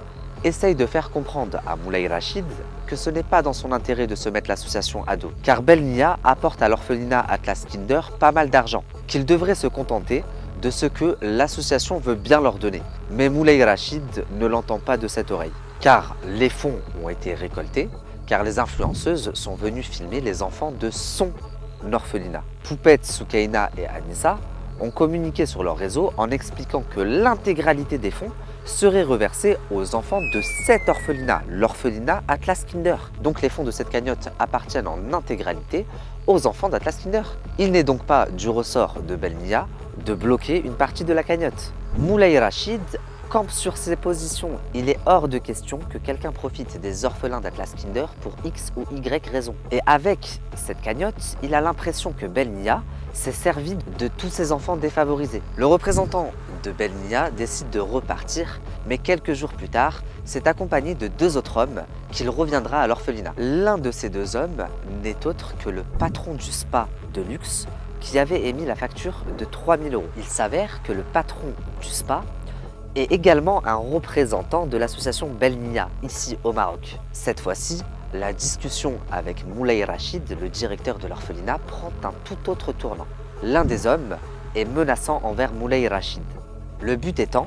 A: essaye de faire comprendre à Moulay Rachid que ce n'est pas dans son intérêt de se mettre l'association à dos, car Belnia apporte à l'orphelinat Atlas Kinder pas mal d'argent, qu'il devrait se contenter de ce que l'association veut bien leur donner. Mais Moulay Rachid ne l'entend pas de cette oreille, car les fonds ont été récoltés, car les influenceuses sont venues filmer les enfants de son orphelinat. Poupette, Soukaina et Anissa ont communiqué sur leur réseau en expliquant que l'intégralité des fonds serait reversée aux enfants de cet orphelinat, l'orphelinat Atlas Kinder. Donc les fonds de cette cagnotte appartiennent en intégralité aux enfants d'Atlas Kinder. Il n'est donc pas du ressort de Belnia de bloquer une partie de la cagnotte. Moulay Rachid campe sur ses positions. Il est hors de question que quelqu'un profite des orphelins d'Atlas Kinder pour X ou Y raison. Et avec cette cagnotte, il a l'impression que Belnia s'est servi de tous ces enfants défavorisés. Le représentant de Belnia décide de repartir, mais quelques jours plus tard, c'est accompagné de 2 autres hommes qu'il reviendra à l'orphelinat. L'un de ces 2 hommes n'est autre que le patron du spa de luxe qui avait émis la facture de 3 000 €. Il s'avère que le patron du spa est également un représentant de l'association Belnia, ici au Maroc. Cette fois-ci, la discussion avec Moulay Rachid, le directeur de l'orphelinat, prend un tout autre tournant. L'un des hommes est menaçant envers Moulay Rachid. Le but étant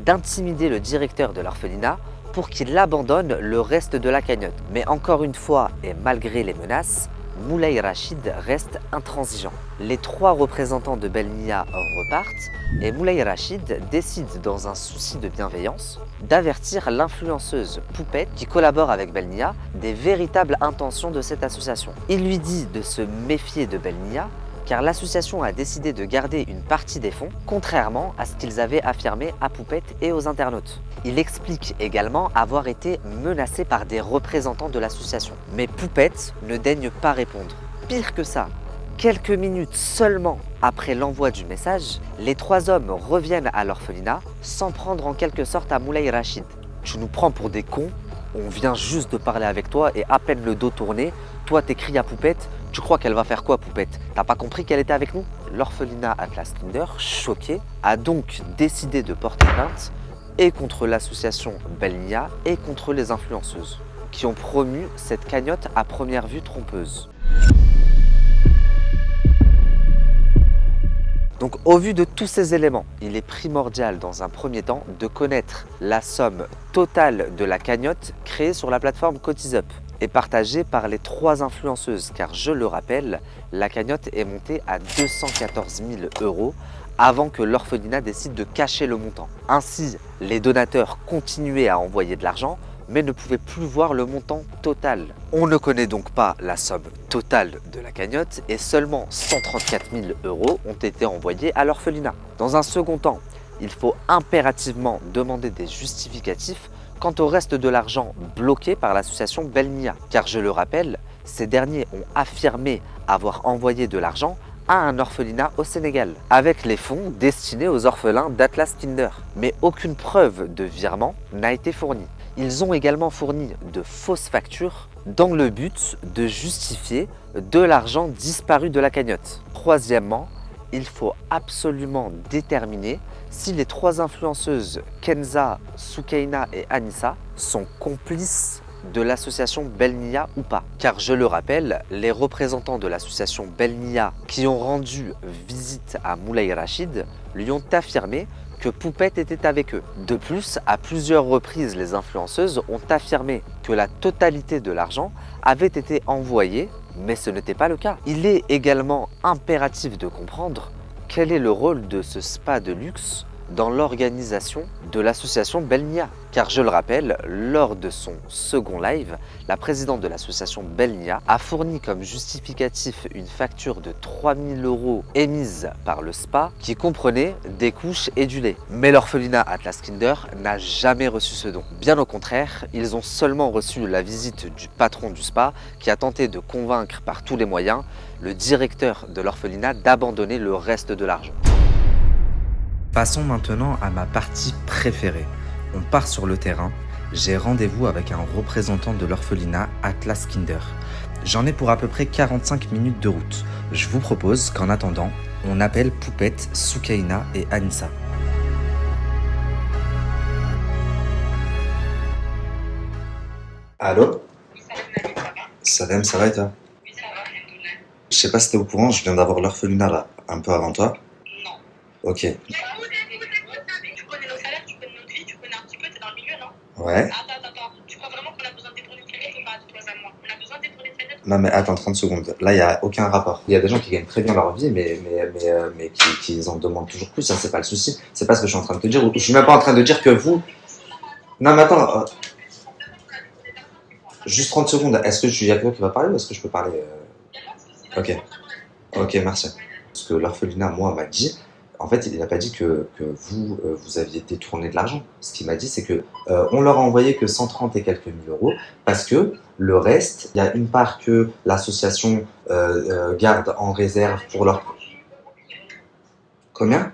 A: d'intimider le directeur de l'orphelinat pour qu'il abandonne le reste de la cagnotte. Mais encore une fois, et malgré les menaces, Moulay Rachid reste intransigeant. Les 3 représentants de Belnia repartent et Moulay Rachid décide, dans un souci de bienveillance, d'avertir l'influenceuse Poupette, qui collabore avec Belnia, des véritables intentions de cette association. Il lui dit de se méfier de Belnia, car l'association a décidé de garder une partie des fonds, contrairement à ce qu'ils avaient affirmé à Poupette et aux internautes. Il explique également avoir été menacé par des représentants de l'association. Mais Poupette ne daigne pas répondre. Pire que ça, quelques minutes seulement après l'envoi du message, les 3 hommes reviennent à l'orphelinat, s'en prendre en quelque sorte à Moulay Rachid. Tu nous prends pour des cons, On vient juste de parler avec toi et à peine le dos tourné, toi t'écris à Poupette, tu crois qu'elle va faire quoi Poupette? T'as pas compris qu'elle était avec nous? L'orphelinat Atlas Kinder, choqué, a donc décidé de porter plainte et contre l'association Belnia et contre les influenceuses qui ont promu cette cagnotte à première vue trompeuse. Donc au vu de tous ces éléments, il est primordial dans un premier temps de connaître la somme totale de la cagnotte créée sur la plateforme CotisUp et partagée par les 3 influenceuses car je le rappelle, la cagnotte est montée à 214 000 € avant que l'orphelinat décide de cacher le montant. Ainsi, les donateurs continuaient à envoyer de l'argent mais ne pouvaient plus voir le montant total. On ne connaît donc pas la somme totale de la cagnotte et seulement 134 000 € ont été envoyés à l'orphelinat. Dans un second temps, il faut impérativement demander des justificatifs quant au reste de l'argent bloqué par l'association Belnia. Car je le rappelle, ces derniers ont affirmé avoir envoyé de l'argent à un orphelinat au Sénégal, avec les fonds destinés aux orphelins d'Atlas Kinder. Mais aucune preuve de virement n'a été fournie. Ils ont également fourni de fausses factures dans le but de justifier de l'argent disparu de la cagnotte. Troisièmement, il faut absolument déterminer si les 3 influenceuses Kenza, Soukaina et Anissa sont complices de l'association Belnia ou pas. Car je le rappelle, les représentants de l'association Belnia qui ont rendu visite à Moulay Rachid lui ont affirmé que Poupette était avec eux. De plus, à plusieurs reprises, les influenceuses ont affirmé que la totalité de l'argent avait été envoyée, mais ce n'était pas le cas. Il est également impératif de comprendre quel est le rôle de ce spa de luxe dans l'organisation de l'association Belnia. Car je le rappelle, lors de son second live, la présidente de l'association Belnia a fourni comme justificatif une facture de 3 000 € émise par le spa qui comprenait des couches et du lait. Mais l'orphelinat Atlas Kinder n'a jamais reçu ce don. Bien au contraire, ils ont seulement reçu la visite du patron du spa qui a tenté de convaincre par tous les moyens le directeur de l'orphelinat d'abandonner le reste de l'argent.
B: Passons maintenant à ma partie préférée. On part sur le terrain, j'ai rendez-vous avec un représentant de l'orphelinat Atlas Kinder. J'en ai pour à peu près 45 minutes de route. Je vous propose qu'en attendant, on appelle Poupette, Soukaina et Anissa. Allô? Salam, ça va et toi? Je sais pas si t'es au courant, je viens d'avoir l'orphelinat là, un peu avant toi.
J: Non.
B: Ok.
J: Tu connais nos salaires, tu connais notre vie, tu connais un petit peu, t'es dans le milieu, non?
B: Ouais.
J: Attends. Tu crois vraiment qu'on a besoin de détourner une cagnotte ou pas de toi à moi? On a besoin de détourner une cagnotte?
B: Non mais attends 30 secondes, là il n'y a aucun rapport. Il y a des gens qui gagnent très bien leur vie mais qui en demandent toujours plus, ça c'est pas le souci. C'est pas ce que je suis en train de te dire. Je suis même pas en train de dire que vous... Non mais attends, juste 30 secondes, est-ce que il y a quelqu'un qui va parler ou est-ce que je peux parler Ok, merci. Parce que l'orphelinat, moi, m'a dit, en fait, il n'a pas dit que vous aviez détourné de l'argent. Ce qu'il m'a dit, c'est que on leur a envoyé que 130 et quelques mille euros parce que le reste, il y a une part que l'association garde en réserve pour leur... Combien ?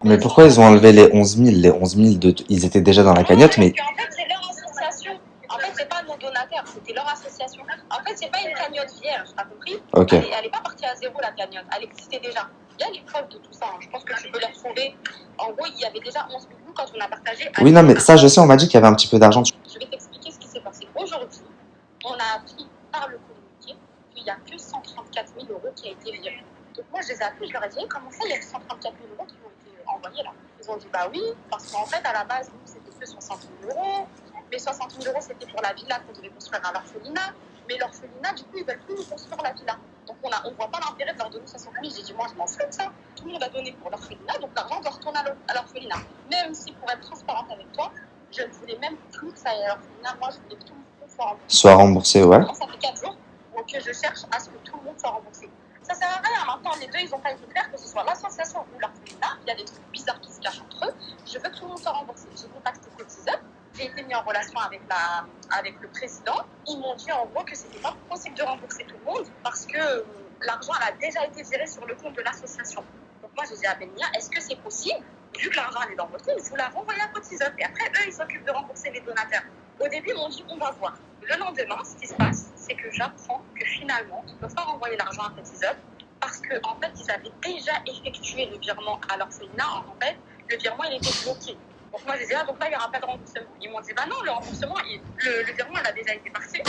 B: Mais pourquoi ils ont enlevé les 11 000 Les 11 000, ils étaient déjà dans la cagnotte, mais...
J: En fait, c'est leur association. En fait, c'est pas nos donateurs, c'était leur association. En fait, c'est pas une cagnotte vierge, t'as compris?
B: Ok.
J: Elle est pas partie à zéro, la cagnotte. Elle existait déjà. Il y a les preuves de tout ça. Je pense que tu peux les retrouver. En gros, il y avait déjà 11 000 quand on a partagé.
B: Oui, non, mais ça, je sais, on m'a dit qu'il y avait un petit peu d'argent.
J: Je vais t'expliquer ce qui s'est passé. Aujourd'hui, on a appris par le communiqué qu'il n'y a que 134 000 € qui a été viré. Donc moi, je les ai appelés, je leur ai dit, comment ça, il y a que 134 000 € qui ont été envoyés là? Ils ont dit, bah oui, parce qu'en fait, à la base, nous, c'était que 60 000 €. Mais 60 000 € c'était pour la villa qu'on devait construire à l'orphelinat. Mais l'orphelinat, du coup, ils veulent plus nous construire la villa. Donc on voit pas l'intérêt de leur donner 60 000. J'ai dit, moi, je m'en fous de ça. Tout le monde a donné pour l'orphelinat, donc l'argent doit retourner à l'orphelinat. Même si, pour être transparente avec toi, je ne voulais même plus que ça aille à l'orphelinat. Moi, je voulais que tout le monde
B: soit remboursé, ouais.
J: Ça fait 4 jours que je cherche à ce que tout le monde soit remboursé. Ça sert à rien. Maintenant, les deux, ils n'ont pas été clairs, que ce soit l'association ou l'orphelinat. Il y a des trucs bizarres qui se cachent entre eux. Je veux que tout le monde soit remboursé. J'ai contacté CotisUp. J'ai été mis en relation avec le président. Ils m'ont dit en gros que c'était pas possible de rembourser tout le monde parce que
C: l'argent a déjà été viré sur le compte de l'association. Donc moi, j'ai dit à Benia, est-ce que c'est possible, vu que l'argent est dans votre compte, vous la renvoyez à Cotisop. Et après, eux, ils s'occupent de rembourser les donateurs. Au début, ils m'ont dit, on va voir. Le lendemain, ce qui se passe, c'est que j'apprends que finalement, ils ne peuvent pas renvoyer l'argent à Cotisop parce qu'en fait, ils avaient déjà effectué le virement à l'orphelinat. En fait, le virement, il était bloqué. Donc moi, j'ai dit, ah, donc là, il n'y aura pas de remboursement. Ils m'ont dit, bah non, le remboursement, le virement, il a déjà été passé.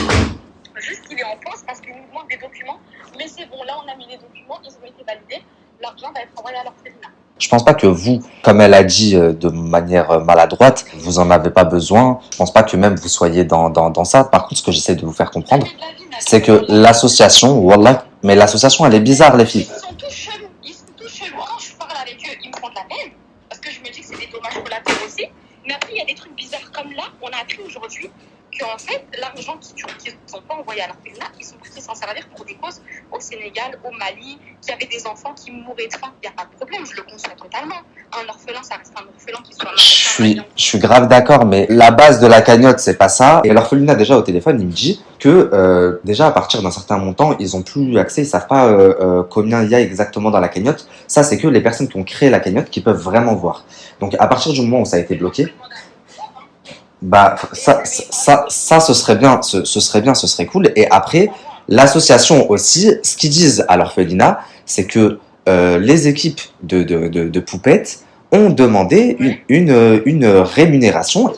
C: Juste qu'il est en poste parce qu'il nous demande des documents. Mais c'est bon, là, on a mis les documents, ils ont été validés. L'argent va être envoyé à l'orphelinat.
B: Je pense pas que vous, comme elle a dit de manière maladroite, vous en avez pas besoin. Je pense pas que même vous soyez dans ça. Par contre, ce que j'essaie de vous faire comprendre, c'est que l'association, wallah, mais l'association, elle est bizarre, les filles.
C: Ils sont tous chelous. Ils sont tous chelous. Quand je parle avec eux, ils me font de la peine. Parce que je me dis que c'est des dommages collatéraux aussi. Mais après, il y a des trucs bizarres comme là. On a appris aujourd'hui qu'en fait, l'argent qu'ils ne sont pas envoyés à l'orphelinat, ils sont partis s'en servir pour des causes au Sénégal, au Mali, qu'il y avait des enfants qui mouraient de faim. Il n'y a pas de problème, je le conçois totalement. Un orphelin, ça reste un orphelin qui soit
B: Je suis grave d'accord, mais la base de la cagnotte, c'est pas ça. Et l'orphelinat, déjà, au téléphone, il me dit que déjà, à partir d'un certain montant, ils ont plus accès, ils savent pas combien il y a exactement dans la cagnotte. Ça, c'est que les personnes qui ont créé la cagnotte qui peuvent vraiment voir. Donc, à partir du moment où ça a été bloqué, bah ça ce serait bien, ce serait cool. Et après, l'association aussi, ce qu'ils disent à l'orphelinat, c'est que les équipes de poupettes ont demandé une rémunération.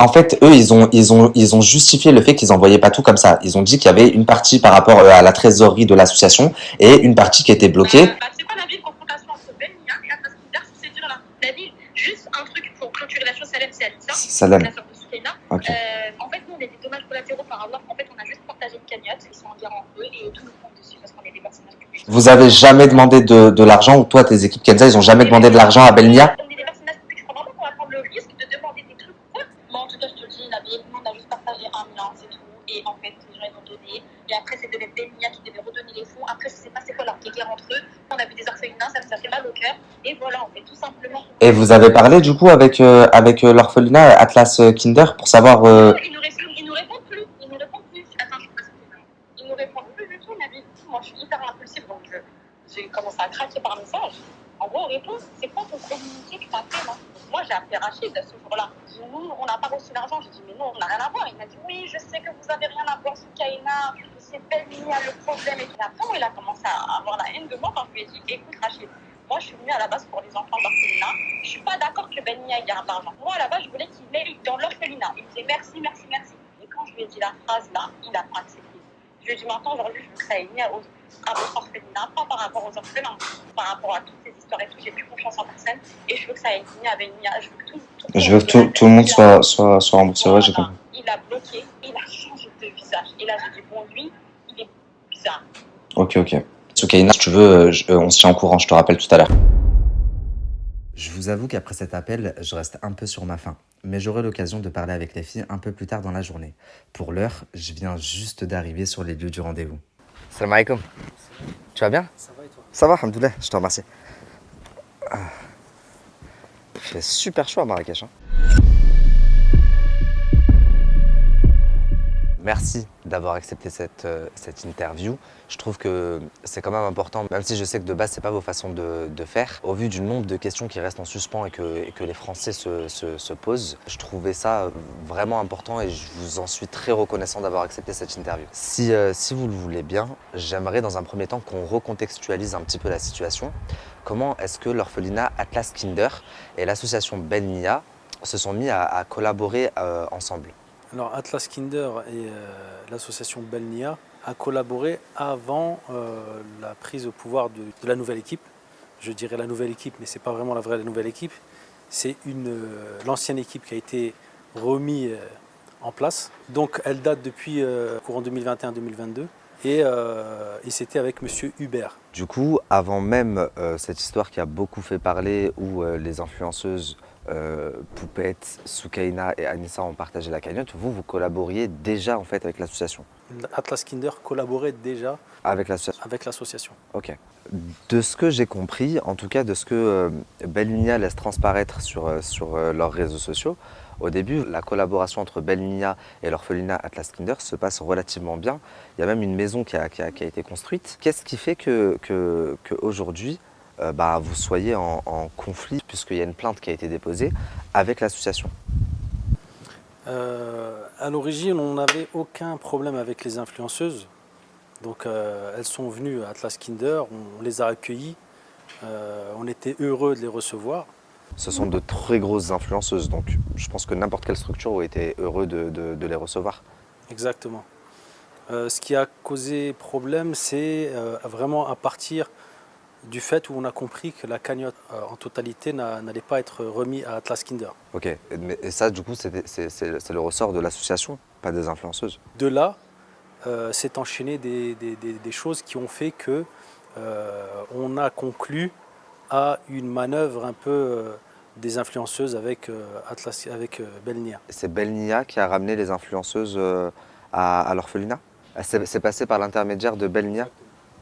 B: En fait, eux, ils ont justifié le fait qu'ils envoyaient pas tout comme ça. Ils ont dit qu'il y avait une partie par rapport à la trésorerie de l'association et une partie qui était bloquée.
C: C'est pas la ville confrontation entre Benia et Atlas Kinder, c'est dire là. La ville, juste un truc pour clôturer la chose, Salem, c'est Alissa.
B: Salem.
C: La sœur de Soukaina.
B: Okay.
C: En fait, nous, on a des dommages collatéraux par avoir. En fait, on a juste partagé une cagnotte. Ils sont en guerre entre eux et tout le monde dessus parce qu'on est des personnages publics.
B: Vous avez jamais demandé de l'argent, ou toi, tes équipes Kenza, ils ont jamais demandé de l'argent à Belnia?
C: On est des personnages publics, je crois vraiment qu'on va prendre le risque de demander des trucs. Moi, en tout cas, je te le dis, la ville, nous, on a juste partagé 1 million, c'est tout. Et en fait, les gens, ils ont donné. Et après, c'était Benia qui devait redonner les fonds. Après, je sais pas c'est quoi leur guerre entre eux. On a vu des orphelinats, ça nous a fait mal au cœur. Et voilà, en fait, tout simplement.
B: Et vous avez parlé, du coup, avec l'orphelinat Atlas Kinder pour savoir...
C: Ils nous répondent plus. Ils nous répondent plus. Attends, je sais pas ce que c'est. Ils nous répondent plus du tout, Nabil. Moi, je suis hyper impulsive, donc j'ai commencé à craquer par message. En gros, on répond, c'est quoi ton communiqué que t'as fait, là? Moi, j'ai appelé Rachid ce jour-là. J'ai dit, nous, on n'a pas reçu l'argent. J'ai dit, mais non, on n'a rien à voir. Il m'a dit, oui, je sais que vous avez rien à voir sur Kaina. C'est Benia le problème. Et puis après, il a commencé à avoir la haine de moi quand je lui ai dit, écoute, Rachid, moi, je suis venue à la base pour les enfants d'orphelinat. Je suis pas d'accord que Benia garde l'argent. Moi, à la base, je voulais qu'il aille dans l'orphelinat. Il me disait merci, merci, merci. Et quand je lui ai dit la phrase là, il a pas accepté. Je lui ai dit, maintenant, aujourd'hui, je veux que ça aille à votre orphelinat, pas par rapport aux orphelins, par rapport à toutes ces histoires et tout. J'ai plus confiance en personne et je veux que ça aille à Benia. Je veux que tout le monde soit remboursé.
B: Voilà.
C: Il a bloqué, il a changé de visage. Et là, j'ai dit, bon, lui, il est bizarre.
B: Ok. Soukaina, si tu veux, on se tient au courant, je te rappelle tout à l'heure.
A: Je vous avoue qu'après cet appel, je reste un peu sur ma faim, mais j'aurai l'occasion de parler avec les filles un peu plus tard dans la journée. Pour l'heure, je viens juste d'arriver sur les lieux du rendez-vous. Salam alaikum. Tu vas bien?
F: Ça va et toi?
A: Ça va, alhamdoulilah, je te remercie. Il fait super chaud à Marrakech. Hein. Merci d'avoir accepté cette interview. Je trouve que c'est quand même important, même si je sais que de base, ce n'est pas vos façons de faire. Au vu du nombre de questions qui restent en suspens et que les Français se posent, je trouvais ça vraiment important et je vous en suis très reconnaissant d'avoir accepté cette interview. Si vous le voulez bien, j'aimerais dans un premier temps qu'on recontextualise un petit peu la situation. Comment est-ce que l'orphelinat Atlas Kinder et l'association Benia se sont mis à collaborer ensemble?
K: Alors Atlas Kinder et l'association Benia a collaboré avant la prise au pouvoir de la nouvelle équipe. Je dirais la nouvelle équipe, mais ce n'est pas vraiment la vraie nouvelle équipe. C'est l'ancienne équipe qui a été remise en place. Donc elle date depuis courant 2021-2022 et c'était avec M. Hubert.
A: Du coup, avant même cette histoire qui a beaucoup fait parler où les influenceuses Poupette, Soukaina et Anissa ont partagé la cagnotte, vous collaboriez déjà en fait avec l'association?
K: Atlas Kinder collaborait déjà
A: Avec l'association.
K: avec l'association.
A: Ok. De ce que j'ai compris, en tout cas de ce que Belminia laisse transparaître sur leurs réseaux sociaux, au début, la collaboration entre Belminia et l'orphelinat Atlas Kinder se passe relativement bien. Il y a même une maison qui a été construite. Qu'est-ce qui fait que aujourd'hui, vous soyez en conflit, puisqu'il y a une plainte qui a été déposée avec l'association?
K: À l'origine, on n'avait aucun problème avec les influenceuses. Donc elles sont venues à Atlas Kinder, on les a accueillies, on était heureux de les recevoir.
A: Ce sont de très grosses influenceuses, donc je pense que n'importe quelle structure aurait été heureux de les recevoir.
K: Exactement. Ce qui a causé problème, c'est vraiment à partir du fait où on a compris que la cagnotte en totalité n'allait pas être remise à Atlas Kinder.
A: Ok, et ça du coup c'est le ressort de l'association, pas des influenceuses.
K: De là, s'est enchaîné des choses qui ont fait que on a conclu à une manœuvre un peu des influenceuses avec Belnia.
A: C'est Belnia qui a ramené les influenceuses à l'orphelinat? C'est passé par l'intermédiaire de Belnia?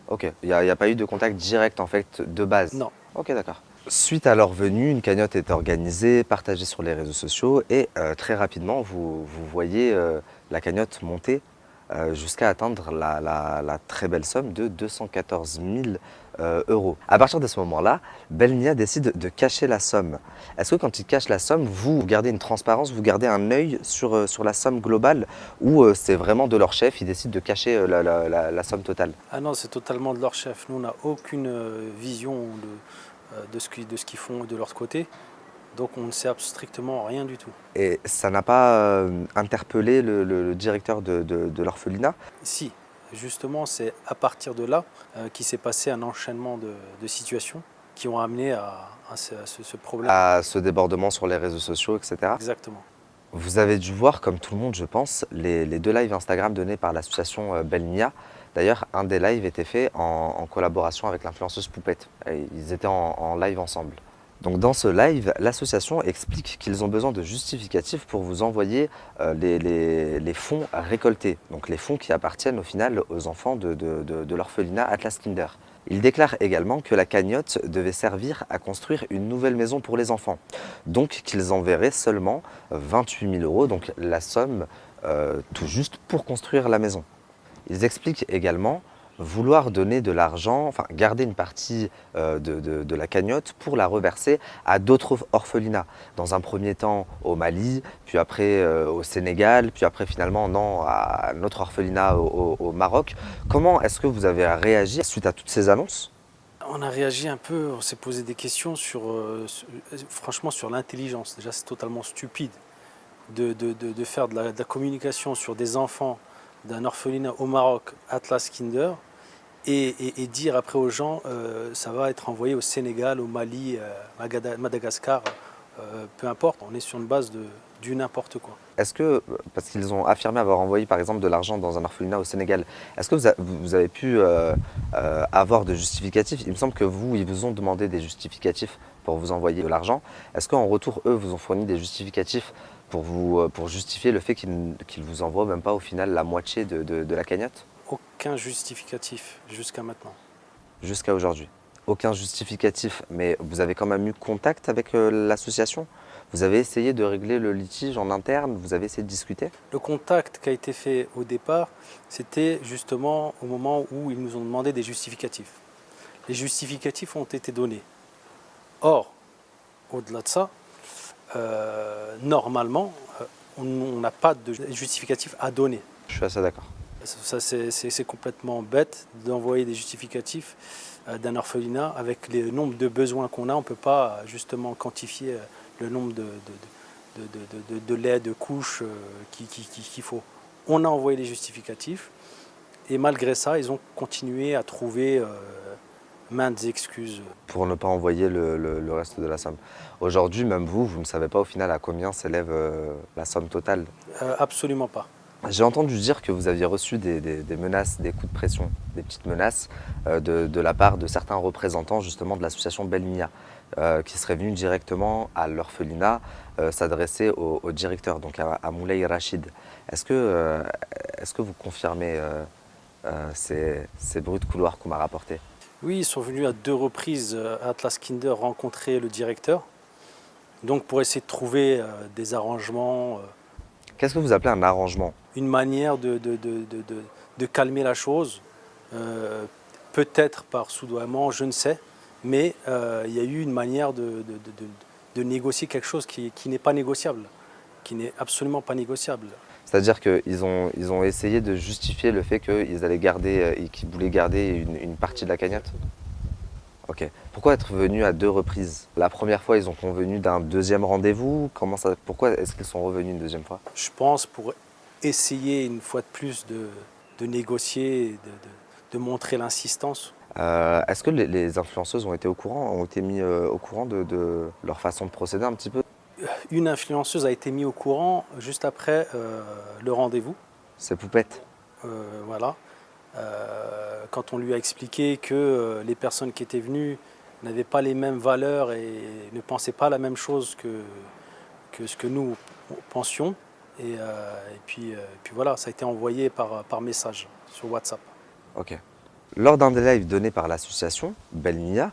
A: Ok, il n'y a pas eu de contact direct en fait de base?
K: Non.
A: Ok, d'accord. Suite à leur venue, une cagnotte est organisée, partagée sur les réseaux sociaux et très rapidement vous voyez la cagnotte monter jusqu'à atteindre la très belle somme de 214 000 euros. À partir de ce moment-là, Belnia décide de cacher la somme. Est-ce que quand il cache la somme, vous gardez une transparence, vous gardez un œil sur la somme globale ou c'est vraiment de leur chef, ils décident de cacher la somme totale?
K: Ah non, c'est totalement de leur chef. Nous, on n'a aucune vision de ce qu'ils font de leur côté. Donc on ne sait strictement rien du tout.
A: Et ça n'a pas interpellé le directeur de l'orphelinat?
K: Si, justement, c'est à partir de là qu'il s'est passé un enchaînement de situations qui ont amené à ce problème.
A: À ce débordement sur les réseaux sociaux, etc.
K: Exactement.
A: Vous avez dû voir, comme tout le monde je pense, les 2 lives Instagram donnés par l'association Belnia. D'ailleurs, un des lives était fait en collaboration avec l'influenceuse Poupette. Et ils étaient en live ensemble. Donc dans ce live, l'association explique qu'ils ont besoin de justificatifs pour vous envoyer les fonds récoltés. Donc les fonds qui appartiennent au final aux enfants de l'orphelinat Atlas Kinder. Ils déclarent également que la cagnotte devait servir à construire une nouvelle maison pour les enfants. Donc qu'ils enverraient seulement 28 000 euros, donc la somme tout juste pour construire la maison. Ils expliquent également vouloir donner de l'argent, enfin garder une partie de la cagnotte pour la reverser à d'autres orphelinats. Dans un premier temps au Mali, puis après au Sénégal, puis après finalement non, à notre orphelinat au Maroc. Comment est-ce que vous avez réagi suite à toutes ces annonces?
K: On a réagi un peu, on s'est posé des questions franchement sur l'intelligence. Déjà c'est totalement stupide de faire de la communication sur des enfants d'un orphelinat au Maroc, Atlas Kinder, et dire après aux gens ça va être envoyé au Sénégal, au Mali, Madagascar, peu importe, on est sur une base du n'importe quoi.
A: Est-ce que, parce qu'ils ont affirmé avoir envoyé par exemple de l'argent dans un orphelinat au Sénégal, est-ce que vous avez pu avoir de justificatifs? Il me semble que ils vous ont demandé des justificatifs pour vous envoyer de l'argent. Est-ce qu'en retour, eux, vous ont fourni des justificatifs pour justifier le fait qu'ils vous envoient même pas au final la moitié de la cagnotte?
K: Aucun justificatif jusqu'à maintenant.
A: Jusqu'à aujourd'hui. Aucun justificatif, mais vous avez quand même eu contact avec l'association? Vous avez essayé de régler le litige en interne? Vous avez essayé de discuter?
K: Le contact qui a été fait au départ, c'était justement au moment où ils nous ont demandé des justificatifs. Les justificatifs ont été donnés. Or, au-delà de ça, normalement, on n'a pas de justificatif à donner.
A: Je suis assez d'accord.
K: Ça, c'est complètement bête d'envoyer des justificatifs d'un orphelinat avec le nombre de besoins qu'on a. On ne peut pas justement quantifier le nombre de laits, de couches qu'il faut. On a envoyé les justificatifs et malgré ça, ils ont continué à trouver maintes excuses.
A: Pour ne pas envoyer le reste de la somme. Aujourd'hui, même vous ne savez pas au final à combien s'élève la somme totale?
K: Absolument pas.
A: J'ai entendu dire que vous aviez reçu des menaces, des coups de pression, des petites menaces de la part de certains représentants justement de l'association Belmia qui seraient venus directement à l'orphelinat s'adresser au directeur, donc à Moulay Rachid. Est-ce que vous confirmez ces bruits de couloir qu'on m'a rapportés?
K: Oui, ils sont venus à 2 reprises à Atlas Kinder rencontrer le directeur, donc pour essayer de trouver des arrangements.
A: Qu'est-ce que vous appelez un arrangement?
K: Une manière de calmer la chose, peut-être par soudoiement, je ne sais, mais il y a eu une manière de négocier quelque chose qui n'est pas négociable, qui n'est absolument pas négociable.
A: C'est-à-dire qu'ils ont essayé de justifier le fait qu'ils allaient garder et qu'ils voulaient garder une partie de la cagnotte? Ok. Pourquoi être venus à 2 reprises? La première fois, ils ont convenu d'un deuxième rendez-vous. Pourquoi est-ce qu'ils sont revenus une deuxième fois?
K: Je pense pour essayer une fois de plus de négocier, de montrer l'insistance.
A: Est-ce que les influenceuses ont été mis au courant de leur façon de procéder un petit peu?
K: Une influenceuse a été mise au courant juste après le rendez-vous.
A: C'est Poupette.
K: Voilà. Quand on lui a expliqué que les personnes qui étaient venues n'avaient pas les mêmes valeurs et ne pensaient pas la même chose que ce que nous pensions. Et puis voilà, ça a été envoyé par message sur WhatsApp.
A: Ok. Lors d'un des lives donné par l'association Belmia,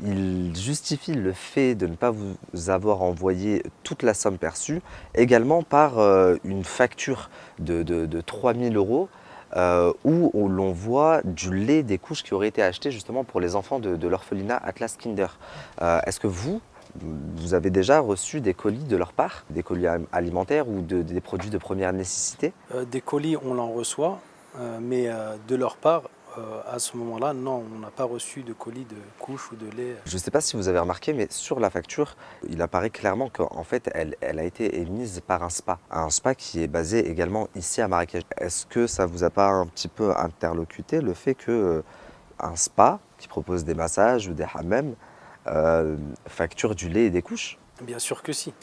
A: il justifie le fait de ne pas vous avoir envoyé toute la somme perçue également par une facture de 3 000 euros où l'on voit du lait des couches qui aurait été acheté justement pour les enfants de l'orphelinat Atlas Kinder. Est-ce que vous avez déjà reçu des colis de leur part, des colis alimentaires ou des produits de première nécessité?
K: Des colis, on en reçoit, mais de leur part, à ce moment-là, non, on n'a pas reçu de colis de couches ou de lait.
A: Je ne sais pas si vous avez remarqué, mais sur la facture, il apparaît clairement qu'en fait, elle a été émise par un spa qui est basé également ici à Marrakech. Est-ce que ça vous a pas un petit peu interlocuté le fait que un spa qui propose des massages ou des hammams facture du lait et des couches?
K: Bien sûr que si.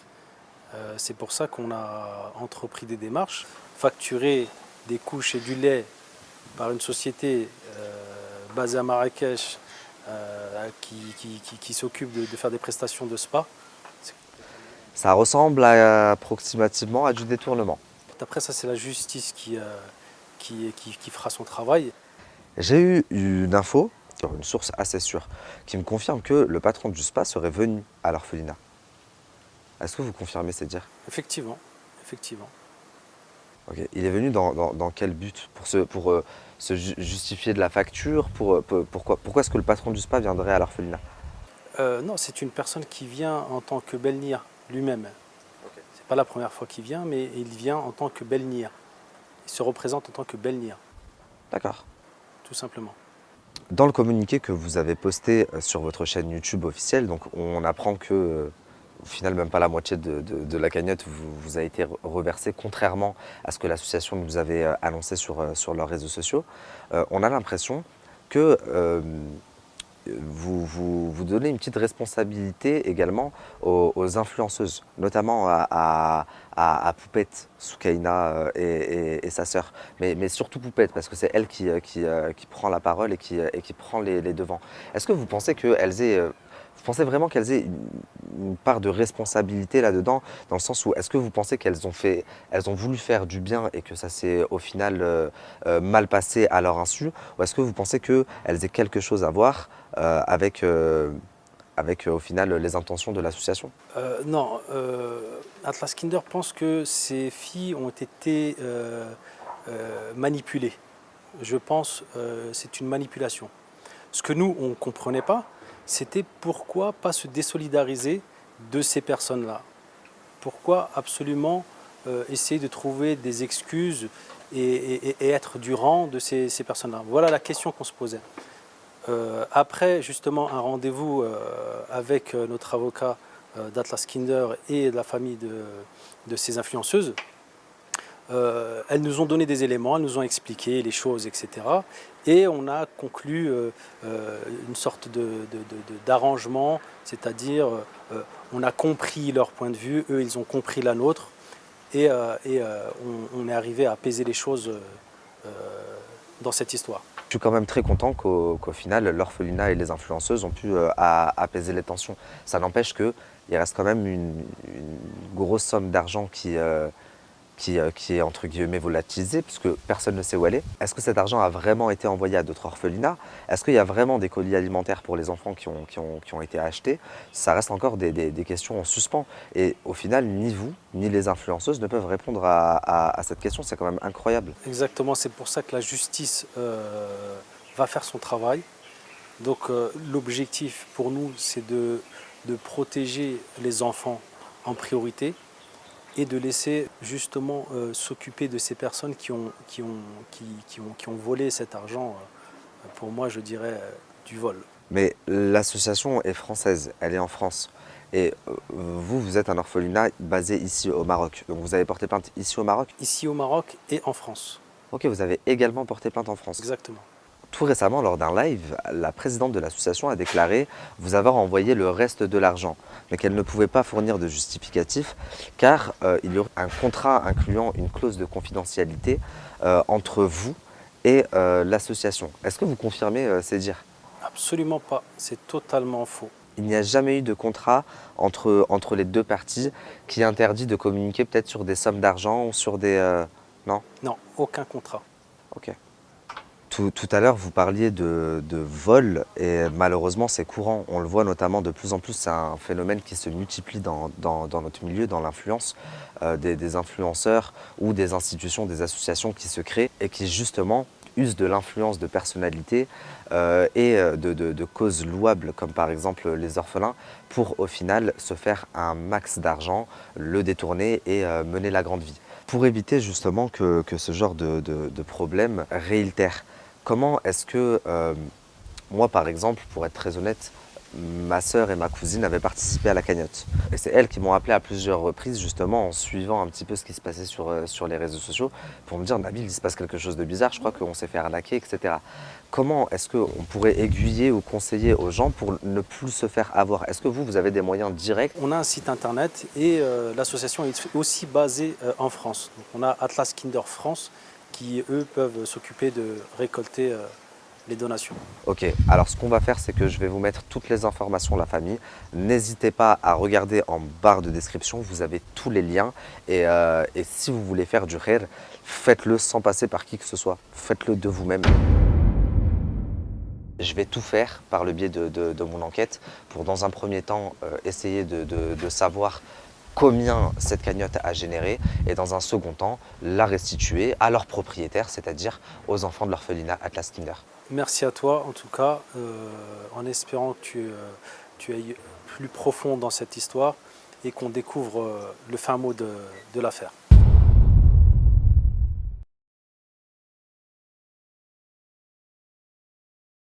K: C'est pour ça qu'on a entrepris des démarches. Facturer des couches et du lait par une société basée à Marrakech qui s'occupe de faire des prestations de spa.
A: Ça ressemble approximativement à du détournement.
K: Après ça, c'est la justice qui fera son travail.
A: J'ai eu une info, une source assez sûre, qui me confirme que le patron du spa serait venu à l'orphelinat. Est-ce que vous confirmez ces dires?
K: Effectivement, effectivement.
A: Okay. Il est venu dans quel but? Pour se justifier de la facture? Pourquoi est-ce que le patron du spa viendrait à l'orphelinat?
K: Non, c'est une personne qui vient en tant que Belnia lui-même. Okay. C'est pas la première fois qu'il vient, mais il vient en tant que Belnia. Il se représente en tant que Belnia.
A: D'accord.
K: Tout simplement.
A: Dans le communiqué que vous avez posté sur votre chaîne YouTube officielle, donc on apprend que au final, même pas la moitié de la cagnotte vous a été reversée, contrairement à ce que l'association nous avait annoncé sur leurs réseaux sociaux. On a l'impression que vous donnez une petite responsabilité également aux influenceuses, notamment à Poupette, Soukaina et sa sœur, mais surtout Poupette, parce que c'est elle qui prend la parole et qui prend les devants. Est-ce que vous pensez vous pensez vraiment qu'elles aient une part de responsabilité là-dedans, dans le sens où est-ce que vous pensez qu'elles ont voulu faire du bien et que ça s'est au final mal passé à leur insu, ou est-ce que vous pensez qu'elles aient quelque chose à voir avec au final les intentions de l'association?
K: Non, Atlas Kinder pense que ces filles ont été manipulées. Je pense que c'est une manipulation. Ce que nous, on ne comprenait pas, c'était pourquoi pas se désolidariser de ces personnes-là. Pourquoi absolument essayer de trouver des excuses et être du rang de ces personnes-là. Voilà la question qu'on se posait. Après justement un rendez-vous avec notre avocat d'Atlas Kinder et de la famille de ces influenceuses, elles nous ont donné des éléments, elles nous ont expliqué les choses, etc. Et on a conclu une sorte d'arrangement, c'est-à-dire on a compris leur point de vue, eux ils ont compris la nôtre, on est arrivé à apaiser les choses dans cette histoire.
A: Je suis quand même très content qu'au final, l'orphelinat et les influenceuses ont pu apaiser les tensions. Ça n'empêche qu'il reste quand même une grosse somme d'argent qui est entre guillemets volatilisée, puisque personne ne sait où elle est. Est-ce que cet argent a vraiment été envoyé à d'autres orphelinats? Est-ce qu'il y a vraiment des colis alimentaires pour les enfants qui ont été achetés? Ça reste encore des questions en suspens. Et au final, ni vous, ni les influenceuses ne peuvent répondre à cette question. C'est quand même incroyable.
K: Exactement, c'est pour ça que la justice va faire son travail. Donc l'objectif pour nous, c'est de protéger les enfants en priorité, et de laisser justement s'occuper de ces personnes qui ont volé cet argent, pour moi je dirais du vol.
A: Mais l'association est française, elle est en France. Et vous êtes un orphelinat basé ici au Maroc. Donc vous avez porté plainte ici au Maroc?
K: Ici au Maroc et en France.
A: Ok, vous avez également porté plainte en France.
K: Exactement.
A: Tout récemment, lors d'un live, la présidente de l'association a déclaré vous avoir envoyé le reste de l'argent, mais qu'elle ne pouvait pas fournir de justificatif car il y aurait un contrat incluant une clause de confidentialité entre vous et l'association. Est-ce que vous confirmez ces dires?
K: Absolument pas, c'est totalement faux.
A: Il n'y a jamais eu de contrat entre les deux parties qui interdit de communiquer peut-être sur des sommes d'argent ou sur des... Non?
K: Non, aucun contrat.
A: Ok. Tout à l'heure, vous parliez de vol et malheureusement, c'est courant. On le voit notamment de plus en plus. C'est un phénomène qui se multiplie dans notre milieu, dans l'influence des influenceurs ou des institutions, des associations qui se créent et qui justement usent de l'influence de personnalités et de causes louables comme par exemple les orphelins pour au final se faire un max d'argent, le détourner et mener la grande vie. Pour éviter justement que ce genre de problème réitère, comment est-ce que, moi par exemple, pour être très honnête, ma sœur et ma cousine avaient participé à la cagnotte. Et c'est elles qui m'ont appelé à plusieurs reprises justement en suivant un petit peu ce qui se passait sur les réseaux sociaux pour me dire « Nabil, il se passe quelque chose de bizarre, je crois qu'on s'est fait arnaquer, etc. » Comment est-ce qu'on pourrait aiguiller ou conseiller aux gens pour ne plus se faire avoir? Est-ce que vous avez des moyens directs?
K: On a un site internet et l'association est aussi basée en France. Donc on a Atlas Kinder France qui, eux, peuvent s'occuper de récolter les donations.
A: Ok, alors ce qu'on va faire, c'est que je vais vous mettre toutes les informations de la famille. N'hésitez pas à regarder en barre de description, vous avez tous les liens. Et si vous voulez faire du khair, faites-le sans passer par qui que ce soit. Faites-le de vous-même. Je vais tout faire par le biais de mon enquête pour, dans un premier temps, essayer de savoir combien cette cagnotte a généré et dans un second temps, la restituer à leurs propriétaires, c'est-à-dire aux enfants de l'orphelinat Atlas Kinder.
K: Merci à toi en tout cas, en espérant que tu ailles plus profond dans cette histoire et qu'on découvre le fin mot de l'affaire.